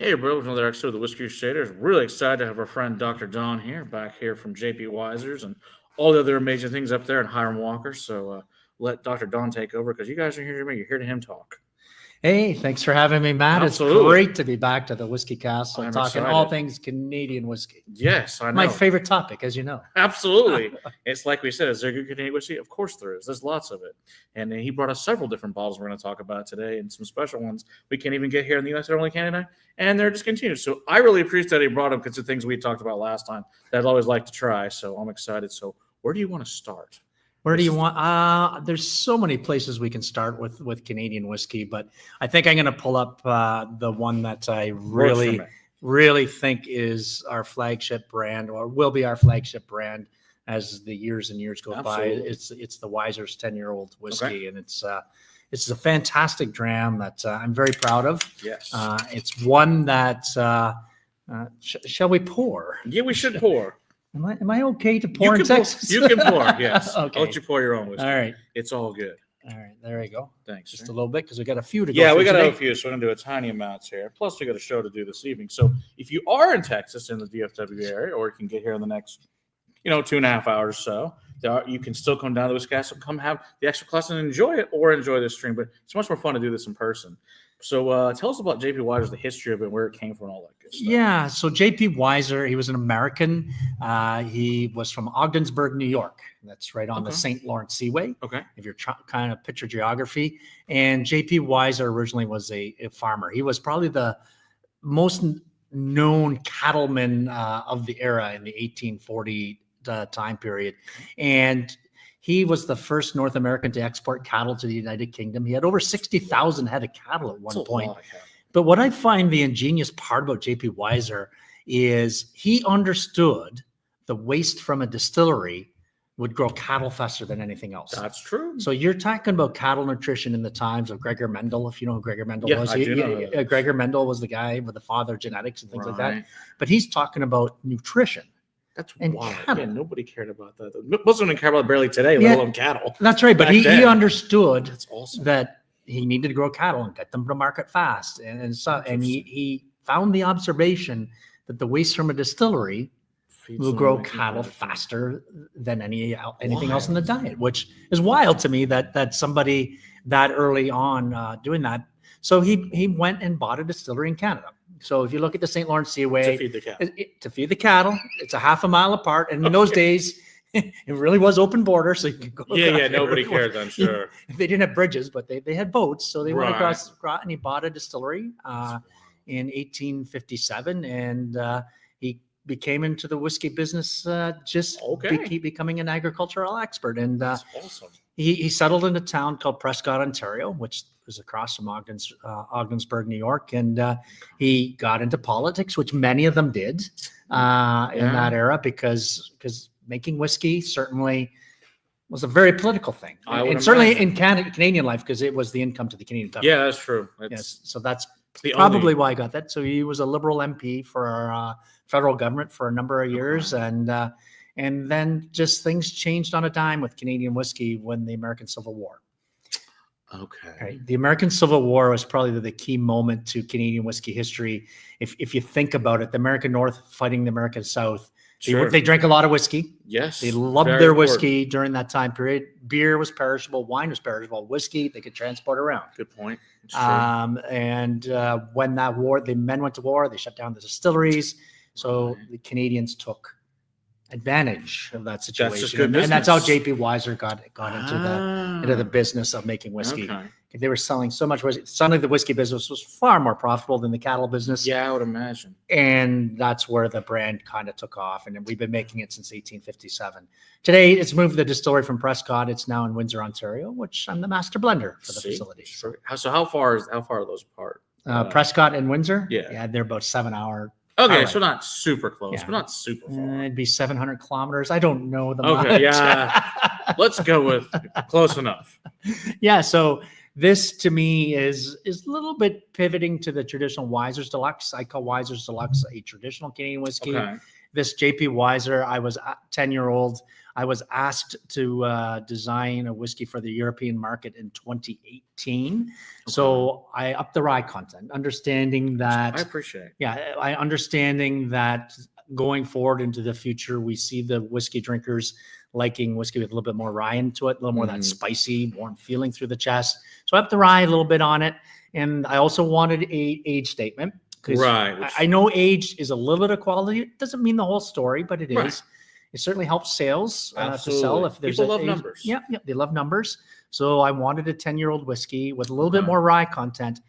Hey, bro, another episode of the Whiskey Crusaders. Really excited to have our friend Dr. Don here, back here from JP Wiser's and all the other amazing things up there in Hiram Walker. So let Dr. Don take over because you guys are here to me. You're here to him talk. Hey, thanks for having me, Matt. Absolutely. It's great to be back to the Whiskey Castle, I'm talking excited. all things Canadian whiskey. Yes, I know. My favorite topic, as you know. Absolutely. It's like we said, is there good Canadian whiskey? Of course there is. There's lots of it. And he brought us several different bottles we're going to talk about today and some special ones we can't even get here in the U.S. or only Canada. And they're discontinued. So I really appreciate that he brought them because the things we talked about last time that I'd always like to try. So I'm excited. So where do you want to start? Where do you want? There's so many places we can start with Canadian whiskey, but I think I'm going to pull up the one that I really think is our flagship brand, or will be our flagship brand as the years and years go by. It's the Wiser's 10-year-old whiskey, and it's a fantastic dram that I'm very proud of. Yes, it's one that shall we pour? Yeah, we should pour. Am I okay to pour in Texas? You can pour, yes. Okay. I'll let you pour your own whiskey. All right. It's all good. All right, there we go. Thanks. Just a little bit because we got a few to go. Yeah, we got today. a few, so we're going to do a tiny amounts here. Plus, we got a show to do this evening. So if you are in Texas, in the DFW area, or you can get here in the next, 2.5 hours or so, you can still come down to the Whiskey Castle, come have the extra class and enjoy it, or enjoy this stream. But it's much more fun to do this in person. So tell us about J.P. Wiser's, the history of it, where it came from, and all that good stuff. Yeah, so J.P. Wiser, he was an American. He was from Ogdensburg, New York. That's right on the St. Lawrence Seaway. Okay. If you're kind of picture geography. And J.P. Wiser originally was a farmer. He was probably the most known cattleman of the era in the 1840 time period. And he was the first North American to export cattle to the United Kingdom. He had over 60,000 head of cattle at one point. But what I find the ingenious part about J.P. Wiser is he understood the waste from a distillery would grow cattle faster than anything else. That's true. So you're talking about cattle nutrition in the times of Gregor Mendel, if you know who Gregor Mendel was. I do know. Gregor Mendel was the guy with the father of genetics and things like that. But he's talking about nutrition. That's and wild. cattle. Yeah, nobody cared about that. Most women care about barely today, let alone cattle. That's right. But he understood that he needed to grow cattle and get them to market fast. And he found the observation that the waste from a distillery will grow cattle faster than anything else in the diet, which is wild to me that somebody that early on doing that. So he went and bought a distillery in Canada. So if you look at the St. Lawrence Seaway, to feed the cattle, it's a half a mile apart. And in those days, it really was open border, so you could go. Yeah, nobody cared, I'm sure. They didn't have bridges, but they had boats, so they went across, and he bought a distillery in 1857, and he became into the whiskey business, becoming an agricultural expert. And that's awesome. He settled in a town called Prescott, Ontario, which was across from Ogdensburg, New York. And he got into politics, which many of them did in that era, because making whiskey certainly was a very political thing. And certainly in Canadian life, because it was the income to the Canadian government. Yeah, that's true. Yes, so that's probably why I got that. So he was a Liberal MP for our federal government for a number of years. And then just things changed on a dime with Canadian whiskey when the American Civil War. Okay. Right. The American Civil War was probably the key moment to Canadian whiskey history. If you think about it, the American North fighting the American South, they drank a lot of whiskey. Yes. They loved their whiskey during that time period. Beer was perishable. Wine was perishable. Whiskey, they could transport around. Good point. And when that war, the men went to war, they shut down the distilleries. So the Canadians took advantage of that situation. That's just good business. And that's how J.P. Wiser got into the business of making whiskey. Okay. They were selling so much whiskey. Suddenly the whiskey business was far more profitable than the cattle business. Yeah, I would imagine. And that's where the brand kind of took off. And we've been making it since 1857. Today, it's moved the distillery from Prescott. It's now in Windsor, Ontario, which I'm the master blender for the facility. So how far are those apart? Prescott and Windsor? Yeah, they're about 7 hour. Okay, so not super close, but not super far. It'd be 700 kilometers. I don't know the mileage. Yeah. Let's go with close enough. Yeah, so this to me is a little bit pivoting to the traditional Wiser's Deluxe. I call Wiser's Deluxe a traditional Canadian whiskey. this JP Weiser, I was a 10-year-old. I was asked to design a whiskey for the European market in 2018. Okay. So I upped the rye content, understanding that. I appreciate. Yeah, I understanding that going forward into the future, we see the whiskey drinkers liking whiskey with a little bit more rye into it, a little more of that spicy, warm feeling through the chest. So I upped the rye a little bit on it. And I also wanted a age statement. Right. I know age is a little bit of quality. It doesn't mean the whole story, but it is. Right. It certainly helps sales to sell. If there's people love numbers. Yeah, they love numbers. So I wanted a 10-year-old whiskey with a little bit more rye content.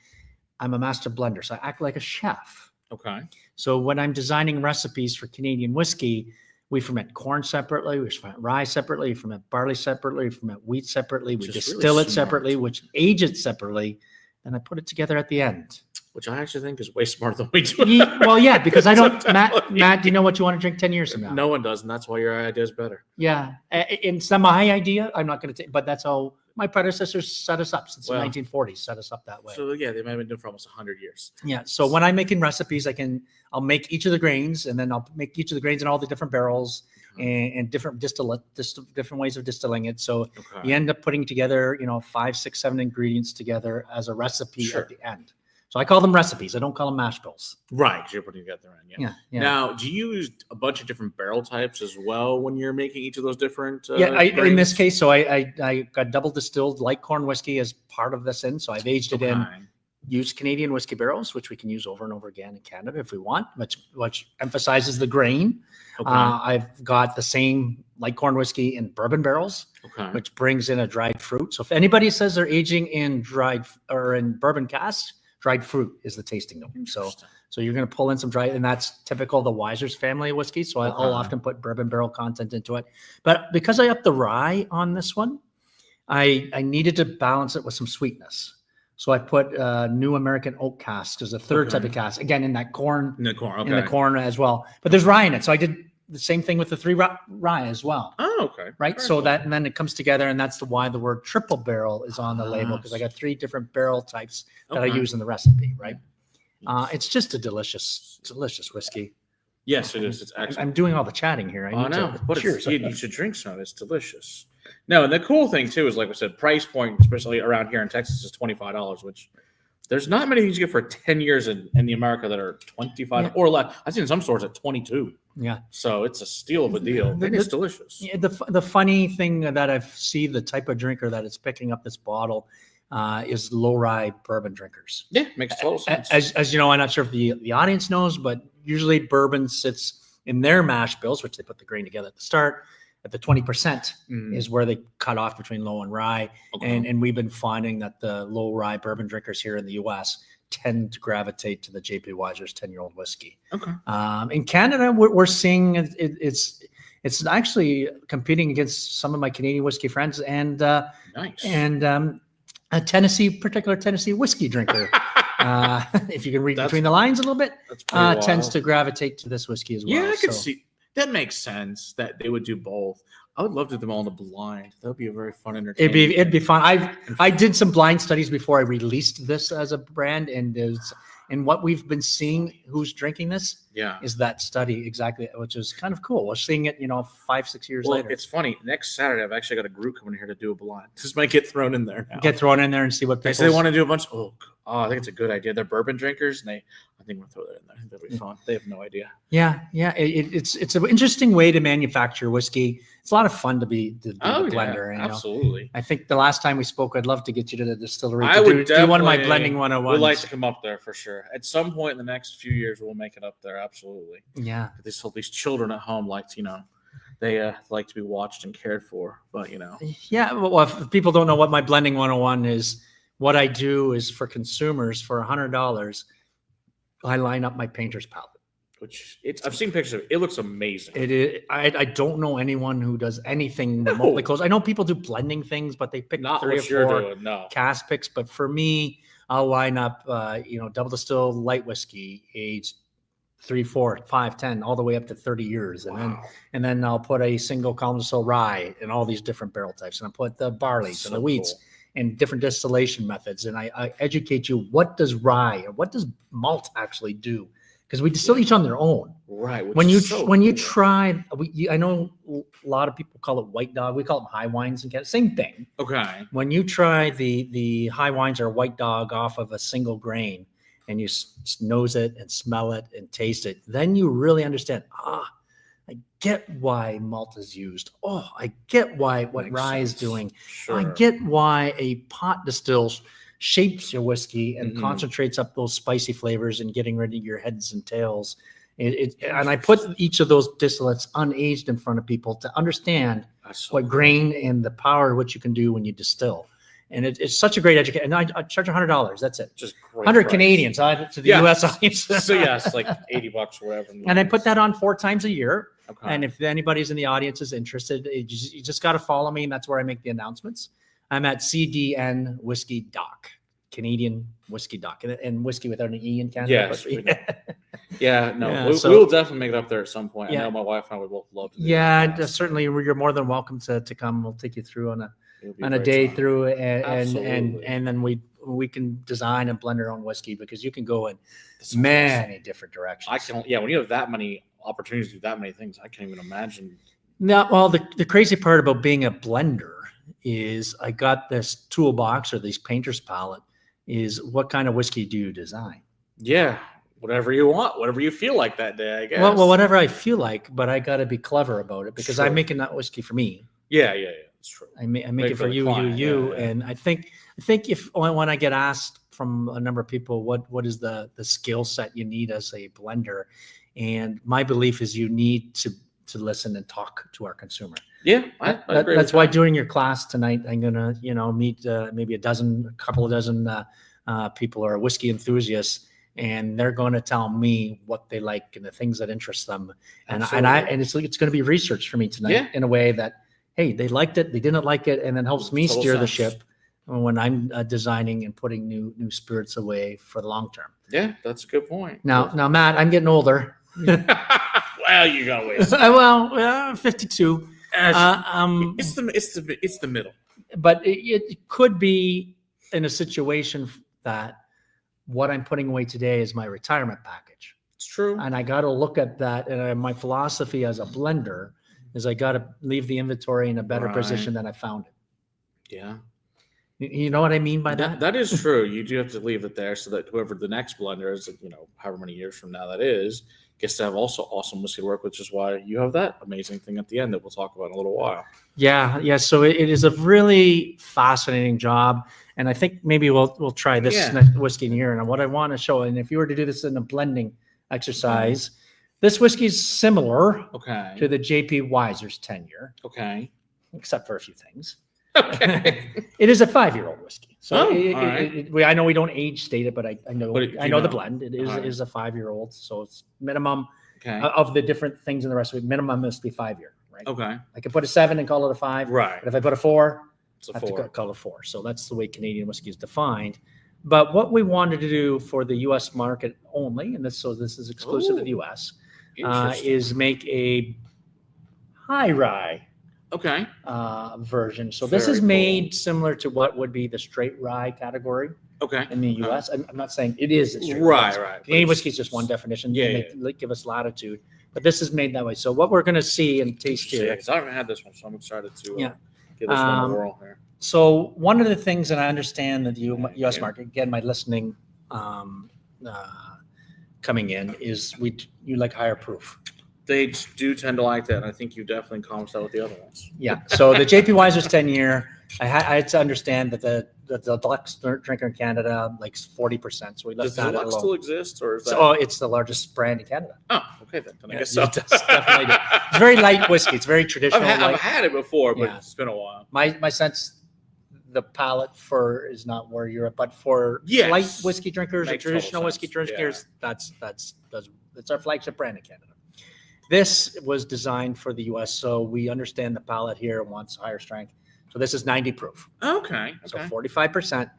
I'm a master blender, so I act like a chef. Okay. So when I'm designing recipes for Canadian whiskey, we ferment corn separately, we ferment rye separately, we ferment barley separately, we ferment wheat separately, we distill it separately, which age it separately, and I put it together at the end. Which I actually think is way smarter than we do. Well, yeah, because I don't, Matt, do you know what you want to drink 10 years from now? No one does, and that's why your idea is better. Yeah. It's not my idea. I'm not going to take, but that's how my predecessors set us up since the 1940s, set us up that way. So yeah, they might have been doing it for almost 100 years. Yeah. So when I'm making recipes, I'll make each of the grains, and then I'll make each of the grains in all the different barrels and different different ways of distilling it. So you end up putting together, 5, 6, 7 ingredients together as a recipe at the end. So I call them recipes. I don't call them mash bills. Right, because you're putting together in. Yeah. Now, do you use a bunch of different barrel types as well when you're making each of those different? In this case, so I got double distilled light corn whiskey as part of this So I've aged it in. Used Canadian whiskey barrels, which we can use over and over again in Canada if we want, which emphasizes the grain. Okay. I've got the same light corn whiskey in bourbon barrels, which brings in a dried fruit. So if anybody says they're aging in dried or in bourbon casks, dried fruit is the tasting note. So you're going to pull in some dried, and that's typical of the Weiser's family of whiskey. So I'll often put bourbon barrel content into it. But because I upped the rye on this one, I needed to balance it with some sweetness. So I put New American Oak casks as a third type of cask, again in that corn, in the corn as well. But there's rye in it, so I did the same thing with the 3 rye as well. Oh, okay. Right. Very so cool. and then it comes together, and that's why the word triple barrel is on the label, because I got 3 different barrel types that I use in the recipe. Right. It's just a delicious whiskey. Yes, it is. It's excellent. I'm doing all the chatting here. I know. But cheers. You should drink some. It's delicious. No, and the cool thing too is, like I said, price point, especially around here in Texas, is $25, which there's not many things you get for 10 years in the America that are $25 or less. I've seen some stores at $22. Yeah. So it's a steal of a deal. It's delicious. Yeah, the funny thing that I've seen, the type of drinker that is picking up this bottle is low rye bourbon drinkers. Yeah, makes total sense. As you know, I'm not sure if the audience knows, but usually bourbon sits in their mash bills, which they put the grain together at the start. At the 20% is where they cut off between low and rye. Okay. And we've been finding that the low rye bourbon drinkers here in the U.S. tend to gravitate to the J.P. Weiser's 10-year-old whiskey. Okay. In Canada, we're seeing it's actually competing against some of my Canadian whiskey friends and a particular Tennessee whiskey drinker. If you can read between the lines a little bit, tends to gravitate to this whiskey as well. Yeah, I can see. That makes sense that they would do both. I would love to do them all in the blind. That would be a very fun entertainment. It'd be fun. I did some blind studies before I released this as a brand, and what we've been seeing, who's drinking this, is that study exactly, which is kind of cool. We're seeing it, 5-6 years later. It's funny. Next Saturday, I've actually got a group coming here to do a blind. This might get thrown in there now. Get thrown in there and see what they want to do a bunch. I think it's a good idea. They're bourbon drinkers, and I think we'll throw that in there. I think that'll be fun. They have no idea. Yeah. It's an interesting way to manufacture whiskey. It's a lot of fun to be the blender. Absolutely. I think the last time we spoke, I'd love to get you to the distillery. I would do one of my blending 101s. We'd like to come up there for sure. At some point in the next few years, we'll make it up there. Absolutely. Yeah. These children at home like to, they like to be watched and cared for, but Yeah. Well, if people don't know what my blending 101 is, what I do is for consumers for $100, I line up my painter's palette. I've seen pictures of it. It looks amazing. It is. I don't know anyone who does anything remotely close. I know people do blending things, but they pick not 3 what or 4 you're doing, cask picks. But for me, I'll line up, double distilled light whiskey aged 3, 4, 5, 10, all the way up to 30 years. And then I'll put a single column distilled rye and all these different barrel types. And I put the barleys and the wheats. Cool. And different distillation methods. And I educate you, what does rye or what does malt actually do because we distill each on their own. Right. When you try, I know a lot of people call it white dog. We call them high wines and same thing. Okay. When you try the high wines or white dog off of a single grain, and you nose it and smell it and taste it, then you really understand. I get why malt is used. Oh, I get what rye is doing. Sure. I get why a pot distills shapes your whiskey and concentrates up those spicy flavors and getting rid of your heads and tails. And I put each of those distillates unaged in front of people to understand what grain and the power of what you can do when you distill. And it's such a great education. And I charge $100. That's it. Just great 100 price. Canadian to the US audience. So yes, like $80 or whatever. And I put that on 4 times a year. Okay. And if anybody's in the audience is interested, you just got to follow me, and that's where I make the announcements. I'm at CDN Whiskey Doc, Canadian Whiskey Doc, and whiskey without an E in Canada. Yes. Yeah, no, Yeah, we'll definitely make it up there at some point. Yeah. I know my wife and I would both love to. Certainly, you're more than welcome to come. We'll take you through on a great day time. through, and Absolutely. and then we can design and blend our own whiskey, because you can go in many different directions. I can, when you have that many opportunities to do that many things, I can't even imagine. Now, well, the crazy part about being a blender is I got this toolbox, or this painter's palette, is what kind of whiskey do you design? Yeah, whatever you want, whatever you feel like that day, I guess. Well, whatever I feel like, but I got to be clever about it, because Sure. I'm making that whiskey for me. Yeah, it's true. I make Make it for for the you, client, you. yeah. And I think if when I get asked from a number of people, what is the skill set you need as a blender, and my belief is you need to listen and talk to our consumer. Yeah, I agree. That's why during your class tonight, I'm gonna meet maybe a couple of dozen people who are whiskey enthusiasts, and they're going to tell me what they like and the things that interest them, and it's going to be research for me tonight in a way that, hey, they liked it, they didn't like it, and then helps me Total steer the sense. ship when I'm designing and putting new spirits away for the long term. Yeah, that's a good point. Now, Matt, I'm getting older. Well, you got ways. 52. It's the middle. But it could be in a situation that what I'm putting away today is my retirement package. It's true. And I got to look at that. And my philosophy as a blender is I got to leave the inventory in a better position than I found it. Yeah. You know what I mean by that? That is true. You do have to leave it there so that whoever the next blender is, however many years from now that is, gets to have also awesome whiskey to work, which is why you have that amazing thing at the end that we'll talk about in a little while. Yeah. So it is a really fascinating job. And I think maybe we'll try this next whiskey in here. And what I want to show, and if you were to do this in a blending exercise, this whiskey is similar to the JP Weiser's 10-year. Okay. Except for a few things. Okay. It is a 5-year-old whiskey. So right. I know we don't age state it, but I know the blend. It is a 5-year-old. So it's minimum of the different things in the recipe. Minimum must be 5-year, right? Okay. I could put a 7 and call it a 5. Right. But if I put a 4, it's a I have 4. to call it 4. So that's the way Canadian whiskey is defined. But what we wanted to do for the U.S. market only, and this is exclusive to the U.S., is make a high rye version. So this is made similar to what would be the straight rye category in the U.S. I'm not saying it is a straight rye. Right. Canadian whiskey is just one definition. They give us latitude. But this is made that way. So what we're going to see and taste here. Because I haven't had this one, so I'm excited to give this one a whirl here. So one of the things that I understand that the U.S. market, again, my listening coming in, is you like higher proof. They do tend to like that, and I think you definitely commented that with the other ones. Yeah. So the JP Weiser's 10-year, I had to understand that the deluxe drinker in Canada likes 40%. So we left Does that deluxe alone. still exist, or is that? So it's the largest brand in Canada. Oh, okay then. I guess Yeah, so. it does, definitely do. It's very light whiskey. It's very traditional. I've had it before, but Yeah. it's been a while. My sense, the palate for is not where you're at, but for light whiskey drinkers and Makes total traditional whiskey sense. drinkers, that's our flagship brand in Canada. This was designed for the U.S., so we understand the palate here wants higher strength. So this is 90 proof. Okay. So 45%.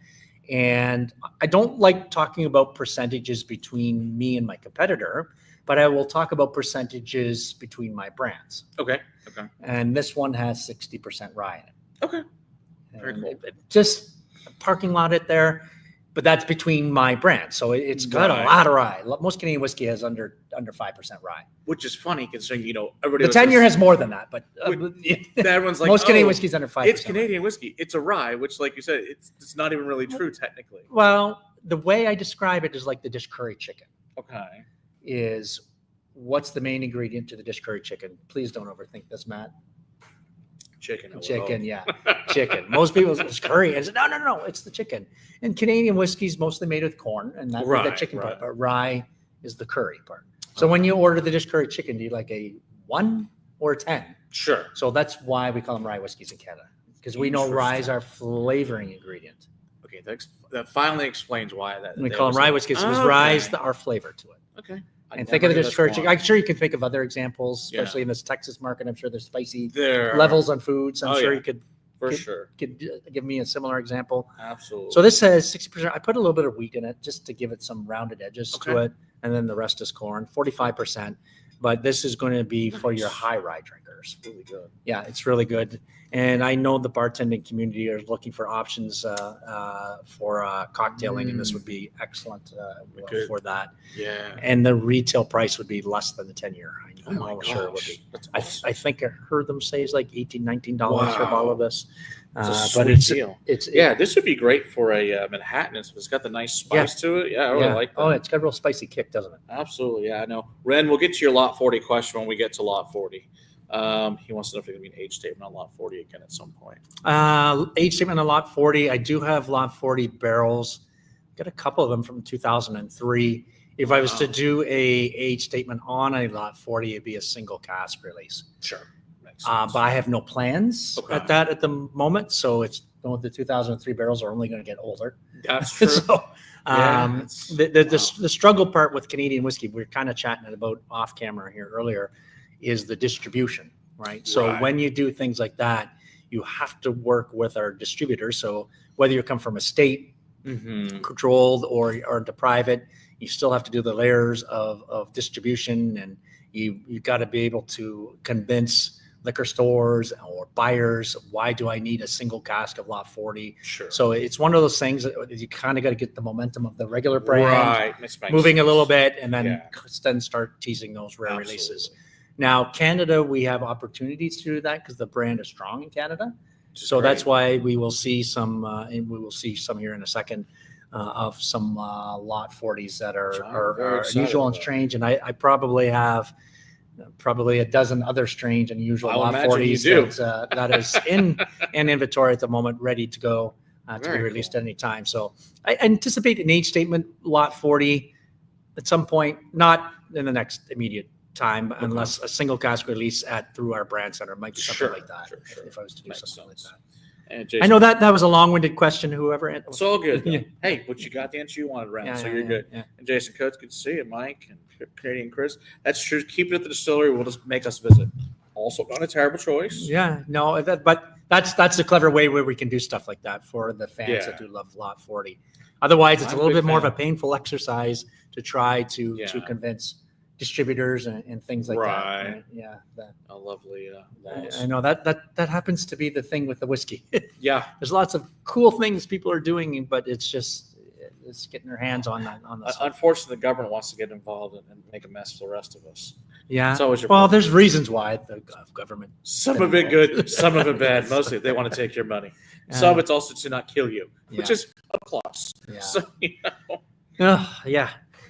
And I don't like talking about percentages between me and my competitor, but I will talk about percentages between my brands. Okay. And this one has 60% rye in it. Okay. Very cool. Just a parking lot it there. but that's between my brands. So it's got a lot of rye. Most Canadian whiskey has under 5% rye. Which is funny considering, everybody. The 10-year has more than that, but everyone's like, most Canadian whiskey's under 5%. It's Canadian whiskey. It's a rye, which, like you said, it's not even really true technically. Well, the way I describe it is like the dish curry chicken. Okay. Is what's the main ingredient to the dish curry chicken? Please don't overthink this, Matt. Chicken, yeah, chicken. Most people it's curry, and no, it's the chicken. And Canadian whiskey is mostly made with corn, and that's the chicken part. But rye is the curry part. So when you order the dish curry chicken, do you like a 1 or a 10? Sure. So that's why we call them rye whiskeys in Canada, because we know rye is our flavoring ingredient. Okay, that finally explains why that we call them rye whiskeys because rye is our flavor to it. Okay. And think of the dish curry chicken. I'm sure you can think of other examples, especially in this Texas market. I'm sure there's spicy levels on foods. I'm sure you could give me a similar example. Absolutely. So this says 60%. I put a little bit of wheat in it just to give it some rounded edges to it, and then the rest is corn. 45%. But this is going to be for your high rye drinkers. Really good. Yeah, it's really good. And I know the bartending community are looking for options for cocktailing, and this would be excellent for that. Yeah. And the retail price would be less than the 10-year. I'm almost sure it would be. Awesome. I think I heard them say it's like $18, $19 for a bottle of this. But this would be great for a Manhattan. It's got the nice spice to it. Yeah, I really like that. Oh, it's got a real spicy kick, doesn't it? Absolutely. Yeah, I know. Ren, we'll get to your lot 40 question when we get to lot 40. He wants to know if there's going to be an age statement on lot 40 again at some point. Age statement on lot 40. I do have lot 40 barrels. Got a couple of them from 2003. If I was to do a age statement on a lot 40, it'd be a single cask release. Sure. But I have no plans at the moment. So it's the 2003 barrels are only going to get older. That's true. So, the struggle part with Canadian whiskey, we were kind of chatting about off camera here earlier, is the distribution, right? So when you do things like that, you have to work with our distributors. So whether you come from a state controlled or into private, you still have to do the layers of distribution, and you got to be able to convince liquor stores or buyers, why do I need a single cask of lot 40? Sure. So it's one of those things that you kind of got to get the momentum of the regular brand moving a little bit, and then start teasing those rare releases. Now, Canada, we have opportunities to do that because the brand is strong in Canada. So that's why we will see some, and we will see some here in a second, of some lot 40s that are unusual and strange. And I probably have a dozen other strange and unusual lot 40s that is in an inventory at the moment, ready to go to be released at any time. So I anticipate an age statement lot 40 at some point, not in the next immediate time, unless a single cask release through our brand center might be something like that. If I was to do something like that. And Jason, I know that was a long-winded question. Whoever answered. It's all good. Hey, but you got the answer you wanted, Ren, so you're good. Yeah. And Jason Coates, good to see you. Mike and Canadian Chris. That's true. Keep it at the distillery. We'll just make us visit. Also, not a terrible choice. Yeah, no, but that's a clever way where we can do stuff like that for the fans that do love lot 40. Otherwise, it's a little bit more of a painful exercise to try to convince distributors and things like that. Right. Yeah. A lovely loss. I know that happens to be the thing with the whiskey. Yeah. There's lots of cool things people are doing, but it's getting their hands on that. Unfortunately, the government wants to get involved and make a mess for the rest of us. Yeah. It's always there's reasons why the government. Some of it good, some of it bad. Mostly they want to take your money. Some of it's also to not kill you, which is a plus. Yeah. So, yeah.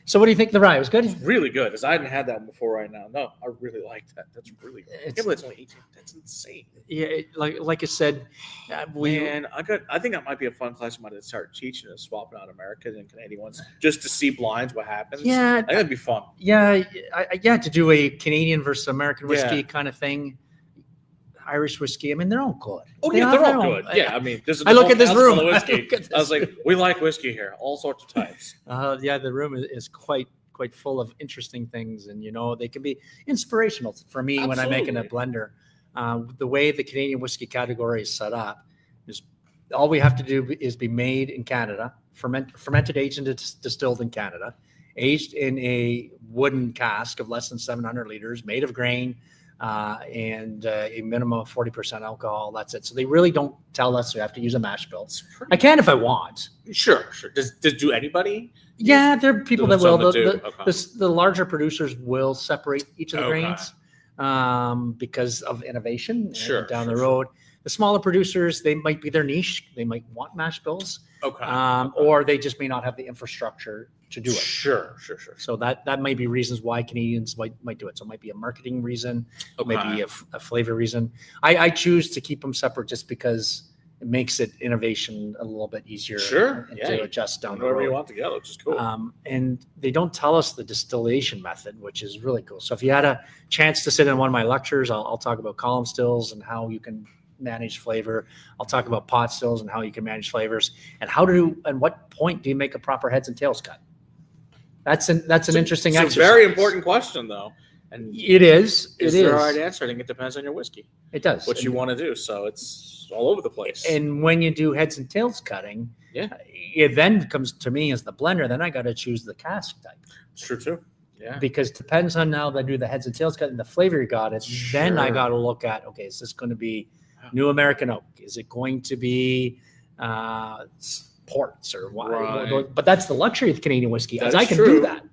So what do you think? The rye was good? It's really good, because I hadn't had that one before right now. No, I really liked that. That's really good. It's only 18. That's insane. Yeah, like I said, I think that might be a fun class. I might start teaching us, swapping out American and Canadian ones, just to see blinds what happens. Yeah, I think that'd be fun. Yeah, to do a Canadian versus American whiskey kind of thing. Irish whiskey. I mean, they're all good. Oh, yeah, they're all good. Yeah, I mean, I look at this room. I was like, we like whiskey here, all sorts of types. Yeah, the room is quite full of interesting things, and they can be inspirational for me when I'm making a blender. The way the Canadian whiskey category is set up is all we have to do is be made in Canada, fermented, aged, and distilled in Canada, aged in a wooden cask of less than 700 liters, made of grain. and a minimum of 40% alcohol. That's it. So they really don't tell us we have to use a mash bill. I can if I want. Sure. Does do anybody? Yeah, there are people that There's will. some that do. Okay. The larger producers will separate each of the Okay. grains because of innovation down the sure. road. The smaller producers, they might be their niche. They might want mash bills, Okay. or they just may not have the infrastructure to do it. Sure. So that might be reasons why Canadians might do it. So it might be a marketing reason, Okay. maybe a flavor reason. I choose to keep them separate just because it makes it innovation a little bit easier to adjust down the Whatever you road. want to get, which is cool. And they don't tell us the distillation method, which is really cool. So if you had a chance to sit in one of my lectures, I'll talk about column stills and how you can manage flavor. I'll talk about pot stills and how you can manage flavors, and and what point do you make a proper heads and tails cut? That's an interesting exercise. It's a very important question, though. And it is. Is there a right answer? I think it depends on your whiskey. It does. What you want to do. So it's all over the place. And when you do heads and tails cutting, it then comes to me as the blender. Then I got to choose the cask type. It's true too. Yeah. Because depends on how they do the heads and tails cut and the flavor you got it. Sure. Then I got to look at, okay, is this going to be New American oak? Is it going to be ports or what? Right. But that's the luxury of Canadian whiskey, as I can true. do that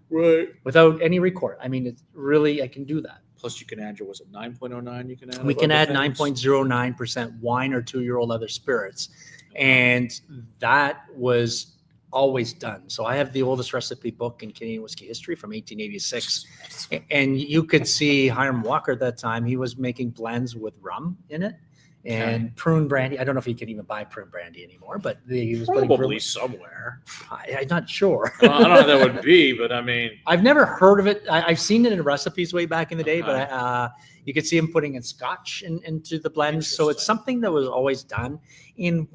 without any record. I mean, it's really, I can do that. Plus, you can add your, was it 9.09? You can add. We can add 9.09% wine or 2-year-old other spirits, and that was always done. So I have the oldest recipe book in Canadian whiskey history from 1886, and you could see Hiram Walker at that time. He was making blends with rum in it. And prune brandy. I don't know if you can even buy prune brandy anymore, but he was probably somewhere. I'm not sure. Well, I don't know how that would be, but I mean, I've never heard of it. I've seen it in recipes way back in the day, but you could see him putting in scotch into the blends. So it's something that was always done. In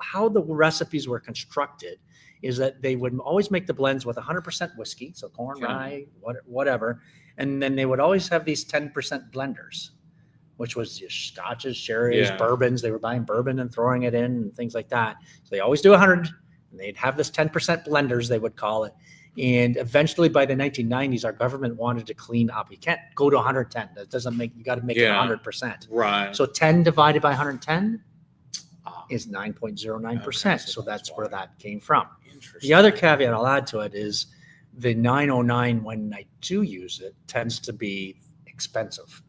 how the recipes were constructed is that they would always make the blends with 100% whiskey, so corn, rye, whatever, and then they would always have these 10% blenders, which was your scotches, sherries, bourbons. They were buying bourbon and throwing it in and things like that. So they always do 100, and they'd have this 10% blenders, they would call it. And eventually by the 1990s, our government wanted to clean up. You can't go to 110. That doesn't you got to make it 100%. Right. So 10 divided by 110 is 9.09%. Okay, so that's where that came from. The other caveat I'll add to it is the 909, when I do use it, tends to be expensive.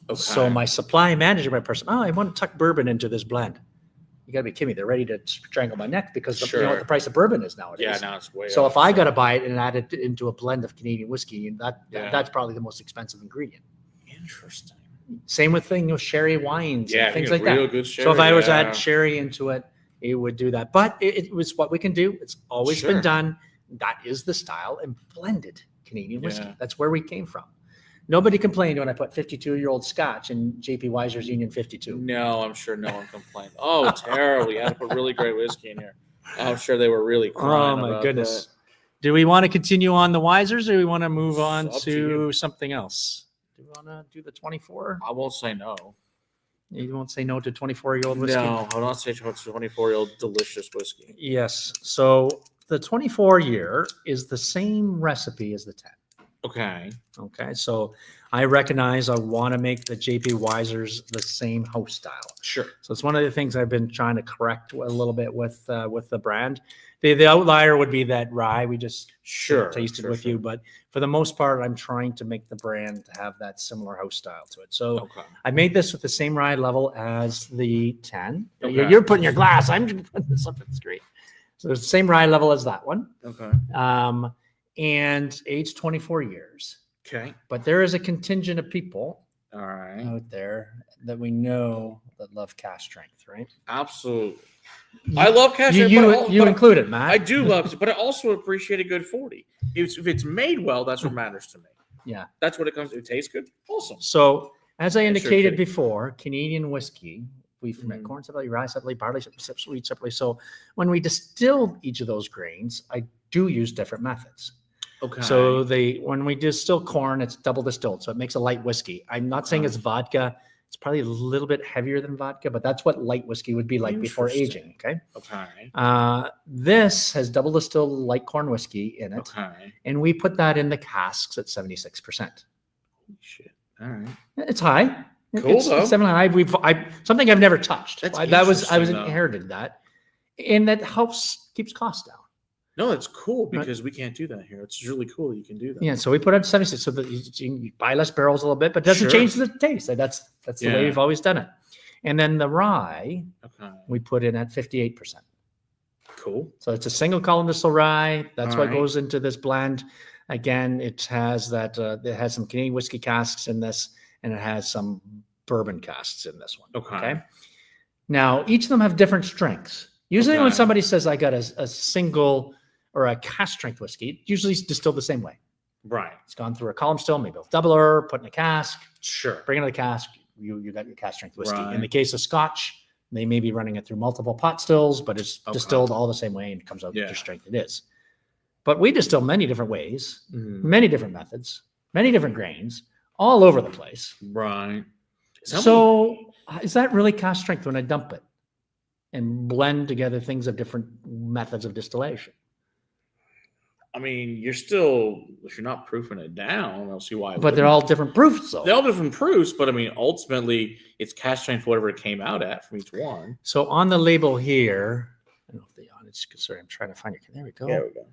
Okay. So my supply management person, I want to tuck bourbon into this blend. You got to be kidding me. They're ready to strangle my neck because you know what the price of bourbon is nowadays. Yeah, now it's way So if I got to buy it and add it into a blend of Canadian whiskey, that's probably the most expensive ingredient. Interesting. Same with sherry wines and things like real that. Good sherry, so if I was to add sherry into it, it would do that. But it was what we can do. It's always been done. That is the style, and blended Canadian whiskey. That's where we came from. Nobody complained when I put 52-year-old Scotch in J.P. Weiser's Union 52. No, I'm sure no one complained. Oh, terrible. You had to put really great whiskey in here. I'm sure they were really crying. Oh, my goodness. That. Do we want to continue on the Weisers, or do we want to move on to something else? Do we want to do the 24? I won't say no. You won't say no to 24-year-old whiskey? No, I don't say no to 24-year-old delicious whiskey. Yes. So the 24-year is the same recipe as the 10. Okay. So I recognize I want to make the JP Weisers the same house style. Sure. So it's one of the things I've been trying to correct a little bit with the brand. The outlier would be that rye we just tasted with you, but for the most part, I'm trying to make the brand have that similar house style to it. So I made this with the same rye level as the 10. Okay. You're putting your glass. I'm just putting this up. It's great. So it's the same rye level as that one. Okay. And aged 24 years. Okay. But there is a contingent of people out there that we know that love cask strength, right? Absolutely. I love cask strength. You included, Matt. I do love it, but I also appreciate a good 40. If it's made well, that's what matters to me. Yeah. That's what it comes to. It tastes good. Awesome. So as I indicated before, Canadian whiskey, we ferment corn separately, rye separately, barley separately, wheat separately. So when we distill each of those grains, I do use different methods. Okay. So when we distill corn, it's double distilled, so it makes a light whiskey. I'm not saying it's vodka. It's probably a little bit heavier than vodka, but that's what light whiskey would be like before aging. Okay. This has double distilled light corn whiskey in it. Okay. And we put that in the casks at 76%. Holy shit. All right. It's high. Cool, though. It's 7 high. Something I've never touched. That's I was interesting, though. inherited that, and that keeps costs down. No, that's cool because we can't do that here. It's really cool that you can do that. Yeah, so we put up 76, so that you buy less barrels a little bit, but it doesn't change the taste. That's the way we've always done it. And then the rye, we put in at 58%. Cool. So it's a single column distilled rye. That's what goes into this blend. Again, it has that. It has some Canadian whiskey casks in this, and it has some bourbon casks in this one. Okay. Now, each of them have different strengths. Usually, when somebody says I got a single or a cask strength whiskey, it usually is distilled the same way. Right. It's gone through a column still, maybe a doubler, put in a cask. Sure. Bring in the cask. You got your cask strength whiskey. Right. In the case of Scotch, they may be running it through multiple pot stills, but it's distilled all the same way and comes out with the strength it is. But we distill many different ways, many different methods, many different grains, all over the place. Right. So is that really cask strength when I dump it and blend together things of different methods of distillation? I mean, you're still, if you're not proofing it down, I don't see why. But they're all different proofs, though. They're all different proofs, but I mean, ultimately, it's cask strength whatever it came out at from each one. So on the label here, I don't know if they on it. Sorry, I'm trying to find it. There we go. There we go.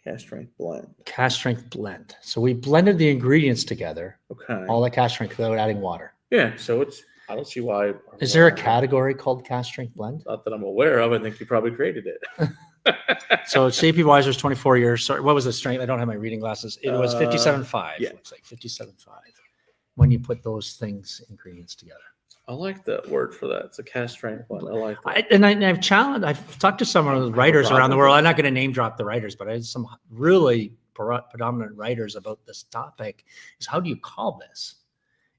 Cask strength blend. Cask strength blend. So we blended the ingredients together. Okay. All the cask strength without adding water. Yeah. So it's, I don't see why. Is there a category called cask strength blend? Not that I'm aware of. I think you probably created it. So CP Weiser's 24 years. Sorry, what was the strength? I don't have my reading glasses. It was 57.5. Yeah. It looks like 57.5 when you put those ingredients together. I like that word for that. It's a cask strength blend. I like that. I've talked to some of the writers around the world. I'm not going to name drop the writers, but I had some really predominant writers about this topic. Is how do you call this?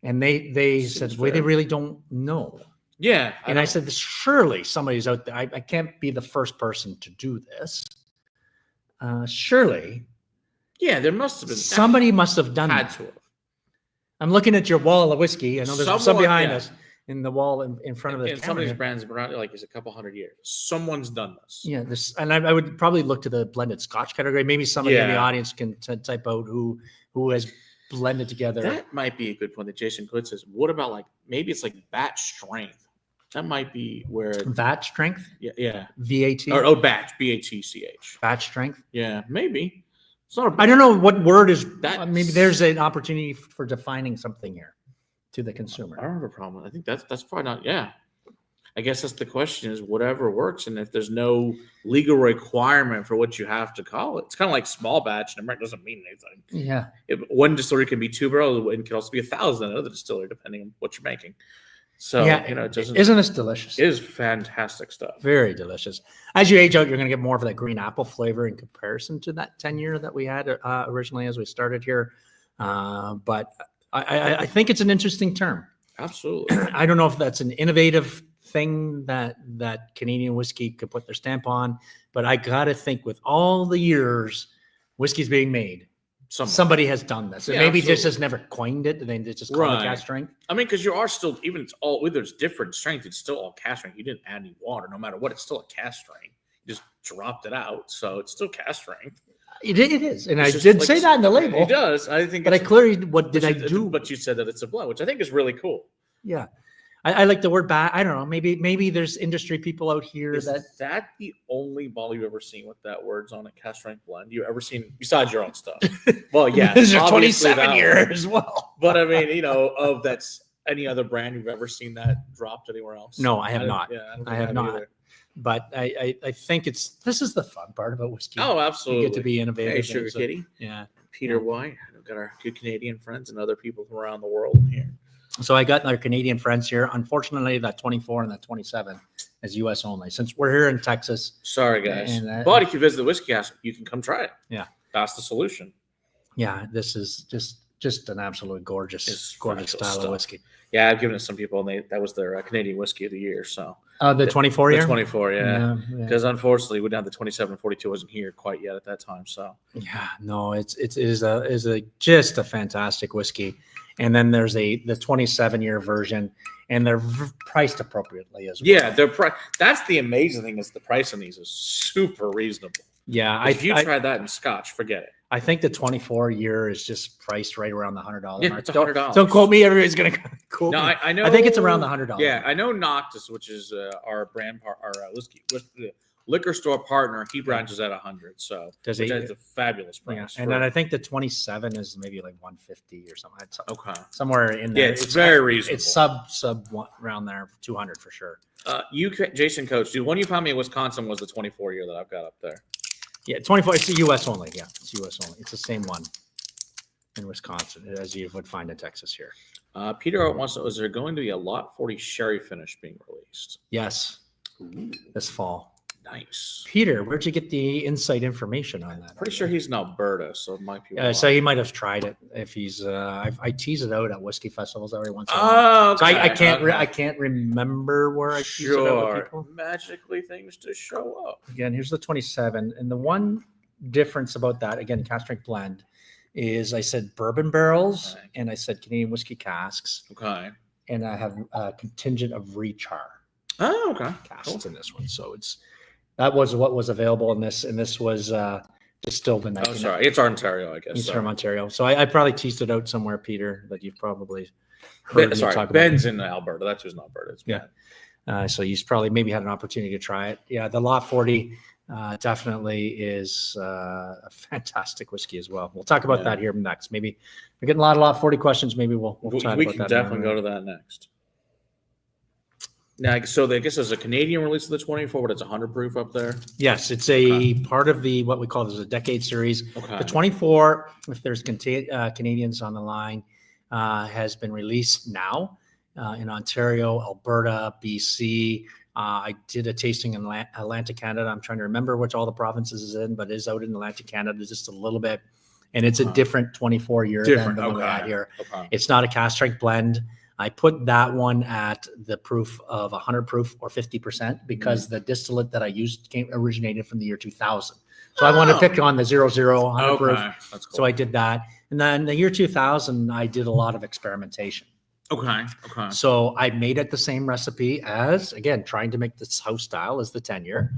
And they said, well, they really don't know. Yeah. And I said, surely somebody's out there. I can't be the first person to do this. Surely. Yeah, there must have been. Somebody must have done had that. to have. I'm looking at your wall of whiskey. I know there's some behind us in the wall in front of the camera. Some of these brands have been around like it's a couple hundred years. Someone's done this. Yeah, and I would probably look to the blended Scotch category. Maybe somebody in the audience can type out who has blended together. That might be a good point that Jason Good says. What about maybe it's like batch strength? That might be where batch strength. Yeah. VAT or batch BATCH. Batch strength. Yeah, maybe. It's not. I don't know what word is that. Maybe there's an opportunity for defining something here to the consumer. I don't have a problem. I think that's probably not. Yeah. I guess that's the question: is whatever works, and if there's no legal requirement for what you have to call it, it's kind of like small batch, and it doesn't mean anything. Yeah. One distillery can be 2 barrels, and it can also be 1,000 another distillery, depending on what you're making. So, it doesn't. Isn't this delicious? It is fantastic stuff. Very delicious. As you age out, you're going to get more of that green apple flavor in comparison to that 10-year that we had originally as we started here. But I think it's an interesting term. Absolutely. I don't know if that's an innovative thing that Canadian whiskey could put their stamp on, but I got to think with all the years whiskey's being made, somebody has done this. And maybe just has never coined it. And they just call it cask strength. I mean, because you are still, even it's all, whether it's different strength, it's still all cask strength. You didn't add any water, no matter what. It's still a cask strength. You just dropped it out. So it's still cask strength. It is. And I did say that in the label. It does. I think. But I clearly, what did I do? But you said that it's a blend, which I think is really cool. Yeah. I like the word bat. I don't know. Maybe there's industry people out here Is that the only bottle you've ever seen with that words on it, cask strength blend? You ever seen besides your own stuff? Well, yeah, this is 27 years as well. But I mean, of that's any other brand you've ever seen that dropped anywhere else? No, I have not. Yeah, I have not. Either. But I think this is the fun part about whiskey. Oh, absolutely. You get to be innovative. Hey, Sugar Kitty. Yeah. Peter White. We've got our good Canadian friends and other people from around the world here. So I got our Canadian friends here. Unfortunately, that 24 and that 27 is U.S. only. Since we're here in Texas. Sorry, guys. But if you visit the Whiskey House, you can come try it. Yeah. That's the solution. Yeah, this is just an absolutely gorgeous style of whiskey. Yeah, I've given it to some people, and that was their Canadian Whiskey of the Year. So the 24 year? The 24, yeah. Because unfortunately, we didn't have the 27 and 42 wasn't here quite yet at that time. So yeah, no, it is just a fantastic whiskey. And then there's the 27-year version, and they're priced appropriately as well. Yeah, that's the amazing thing is the price on these is super reasonable. Yeah, if you try that in Scotch, forget it. I think the 24 year is just priced right around the $100 Yeah, mark. it's $100. Don't quote me. Everybody's going to quote No, me. I know. I think it's around the $100. Yeah, I know Noctis, which is our liquor store partner. He branches at 100. So Does which he? is a fabulous Yeah. price. And then I think the 27 is maybe like 150 or something. It's okay. somewhere in Yeah, there. it's very reasonable. It's sub one, around there, 200 for sure. Jason Coach, dude, one you found me in Wisconsin was the 24 year that I've got up there. Yeah, 24. It's the U.S. only. Yeah, it's U.S. only. It's the same one in Wisconsin as you would find in Texas here. Peter wants to know, is there going to be a Lot 40 sherry finish being released? Yes, this fall. Nice. Peter, where'd you get the inside information on that? Pretty sure he's in Alberta, so it might be. So he might have tried it. If he's, I tease it out at whiskey festivals every once in a while. Oh, okay. So I can't remember where I tease it out with people. Magically, things just show up. Again, here's the 27, and the one difference about that, again, cask strength blend, is I said bourbon barrels and I said Canadian whiskey casks. Okay. And I have a contingent of rechar. Oh, okay. Casks in this one, so that was what was available in this, and this was distilled in. Oh, sorry, it's Ontario, I guess. It's from Ontario, so I probably teased it out somewhere, Peter, that you've probably heard me talk about. Ben's in Alberta. That's who's in Alberta. It's Ben. So he's probably maybe had an opportunity to try it. Yeah, the Lot 40 definitely is a fantastic whiskey as well. We'll talk about that here next. Maybe we're getting a lot of Lot 40 questions. Maybe we'll chat we about can that definitely go to that next. Now, so I guess there's a Canadian release of the 24, but it's 100 proof up there. Yes, it's a part of the what we call this a decade series. Okay. The 24, if there's Canadians on the line, has been released now in Ontario, Alberta, BC. I did a tasting in Atlantic Canada. I'm trying to remember which all the provinces is in, but it is out in Atlantic Canada just a little bit. And it's a different 24 year than the one we had here. Okay. It's not a cask strength blend. I put that one at the proof of 100 proof or 50% because the distillate that I used originated from the year 2000. So I want to pick on the 00, 100 proof. That's cool. So I did that. And then the year 2000, I did a lot of experimentation. Okay. So I made it the same recipe as, again, trying to make this house style as the 10 year.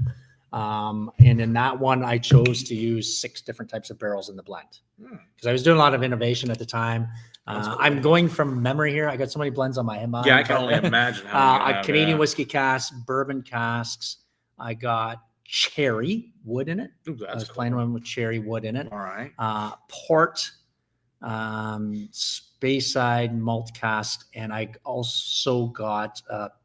And in that one, I chose to use 6 different types of barrels in the blend because I was doing a lot of innovation at the time. Cool. I'm going from memory here. I got so many blends on my mind. Yeah, I can only imagine how Canadian whiskey casks, bourbon casks. I got cherry wood in it. Ooh, that's I was playing one with cherry wood in it. All right. Port, Speyside malt cask, and I also got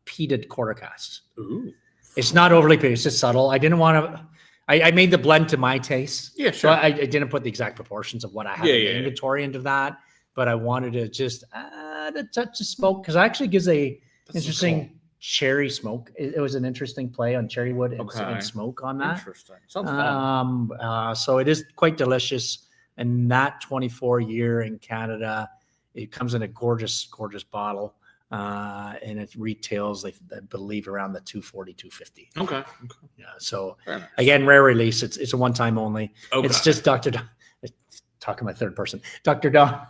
peated quarter casks. Ooh. It's not overly peated. It's just subtle. I didn't want to. I made the blend to my taste. Yeah, sure. So I didn't put the exact proportions of what I had in the inventory into that. But I wanted to just add a touch of smoke because it actually gives interesting cherry smoke. It was an interesting play on cherrywood and smoke on that. Interesting. Sounds fun. So it is quite delicious. And that 24 year in Canada, it comes in a gorgeous, gorgeous bottle. And it retails, I believe, around the 240, 250. Okay. Yeah. So again, rare release. It's a one time only. Okay. It's just Dr. Talking my third person, Dr. Don,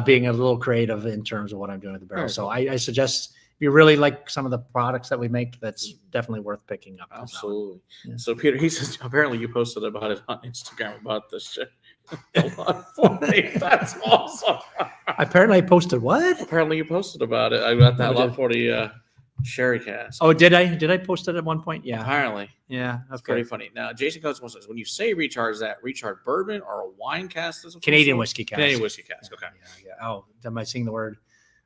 being a little creative in terms of what I'm doing with the barrel. So I suggest if you really like some of the products that we make, that's definitely worth picking up. Absolutely. Yeah. So Peter, he says, apparently you posted about it on Instagram about this shit. That's awesome. Apparently I posted what? Apparently you posted about it. I got that Lot 40 sherry cask. Oh, did I? Did I post it at one point? Yeah. Apparently. Yeah. That's pretty funny. Now, Jason Coates says, when you say recharge, is that recharge bourbon or a wine cask? Canadian whiskey cask. Canadian whiskey cask. Okay. Yeah. Oh, am I seeing the word?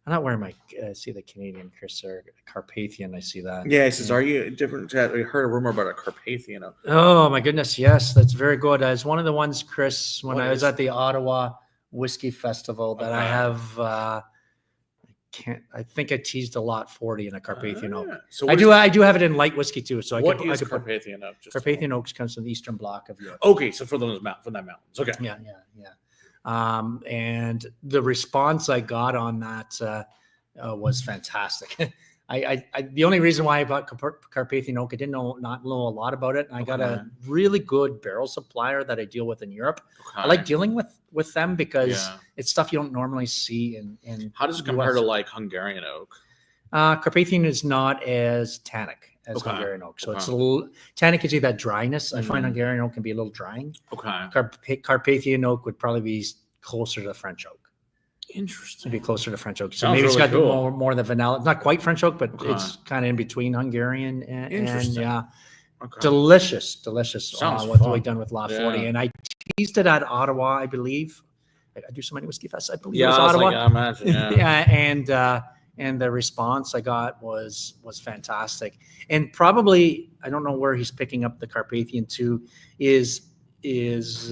I'm not wearing my, see the Canadian Chris or Carpathian. I see that. Yeah. He says, are you different? I heard a rumor about a Carpathian. Oh, my goodness. Yes. That's very good. As one of the ones, Chris, when I was at the Ottawa Whiskey Festival that I have, I think I teased a Lot 40 in a Carpathian oak. So I do have it in light whiskey too. So what is Carpathian oak? Carpathian oaks comes from the eastern block of Europe. Okay, so from that mountains. Okay. Yeah. And the response I got on that was fantastic. The only reason why I bought Carpathian oak, I didn't know a lot about it. And I got a really good barrel supplier that I deal with in Europe. Okay. I like dealing with them because it's stuff you don't normally see in How does it compare to like Hungarian oak? Carpathian is not as tannic as Okay. Hungarian oak. So Okay. it's a little tannic gives you that dryness. I find Mhm. Hungarian oak can be a little drying. Okay. Carpathian oak would probably be closer to French oak. Interesting. It'd be closer to French oak. So Sounds maybe it's really got cool. more the vanilla. Not quite French oak, but Okay. it's kind of in between Hungarian and Interesting. yeah. Okay. Delicious. Sounds What fun. we've done with La 40. Yeah. And I tasted at Ottawa, I believe. I do so many whiskey fests. I believe it Yeah, was I was Ottawa. like, I imagine. Yeah. Yeah, and the response I got was fantastic. And probably I don't know where he's picking up the Carpathian to is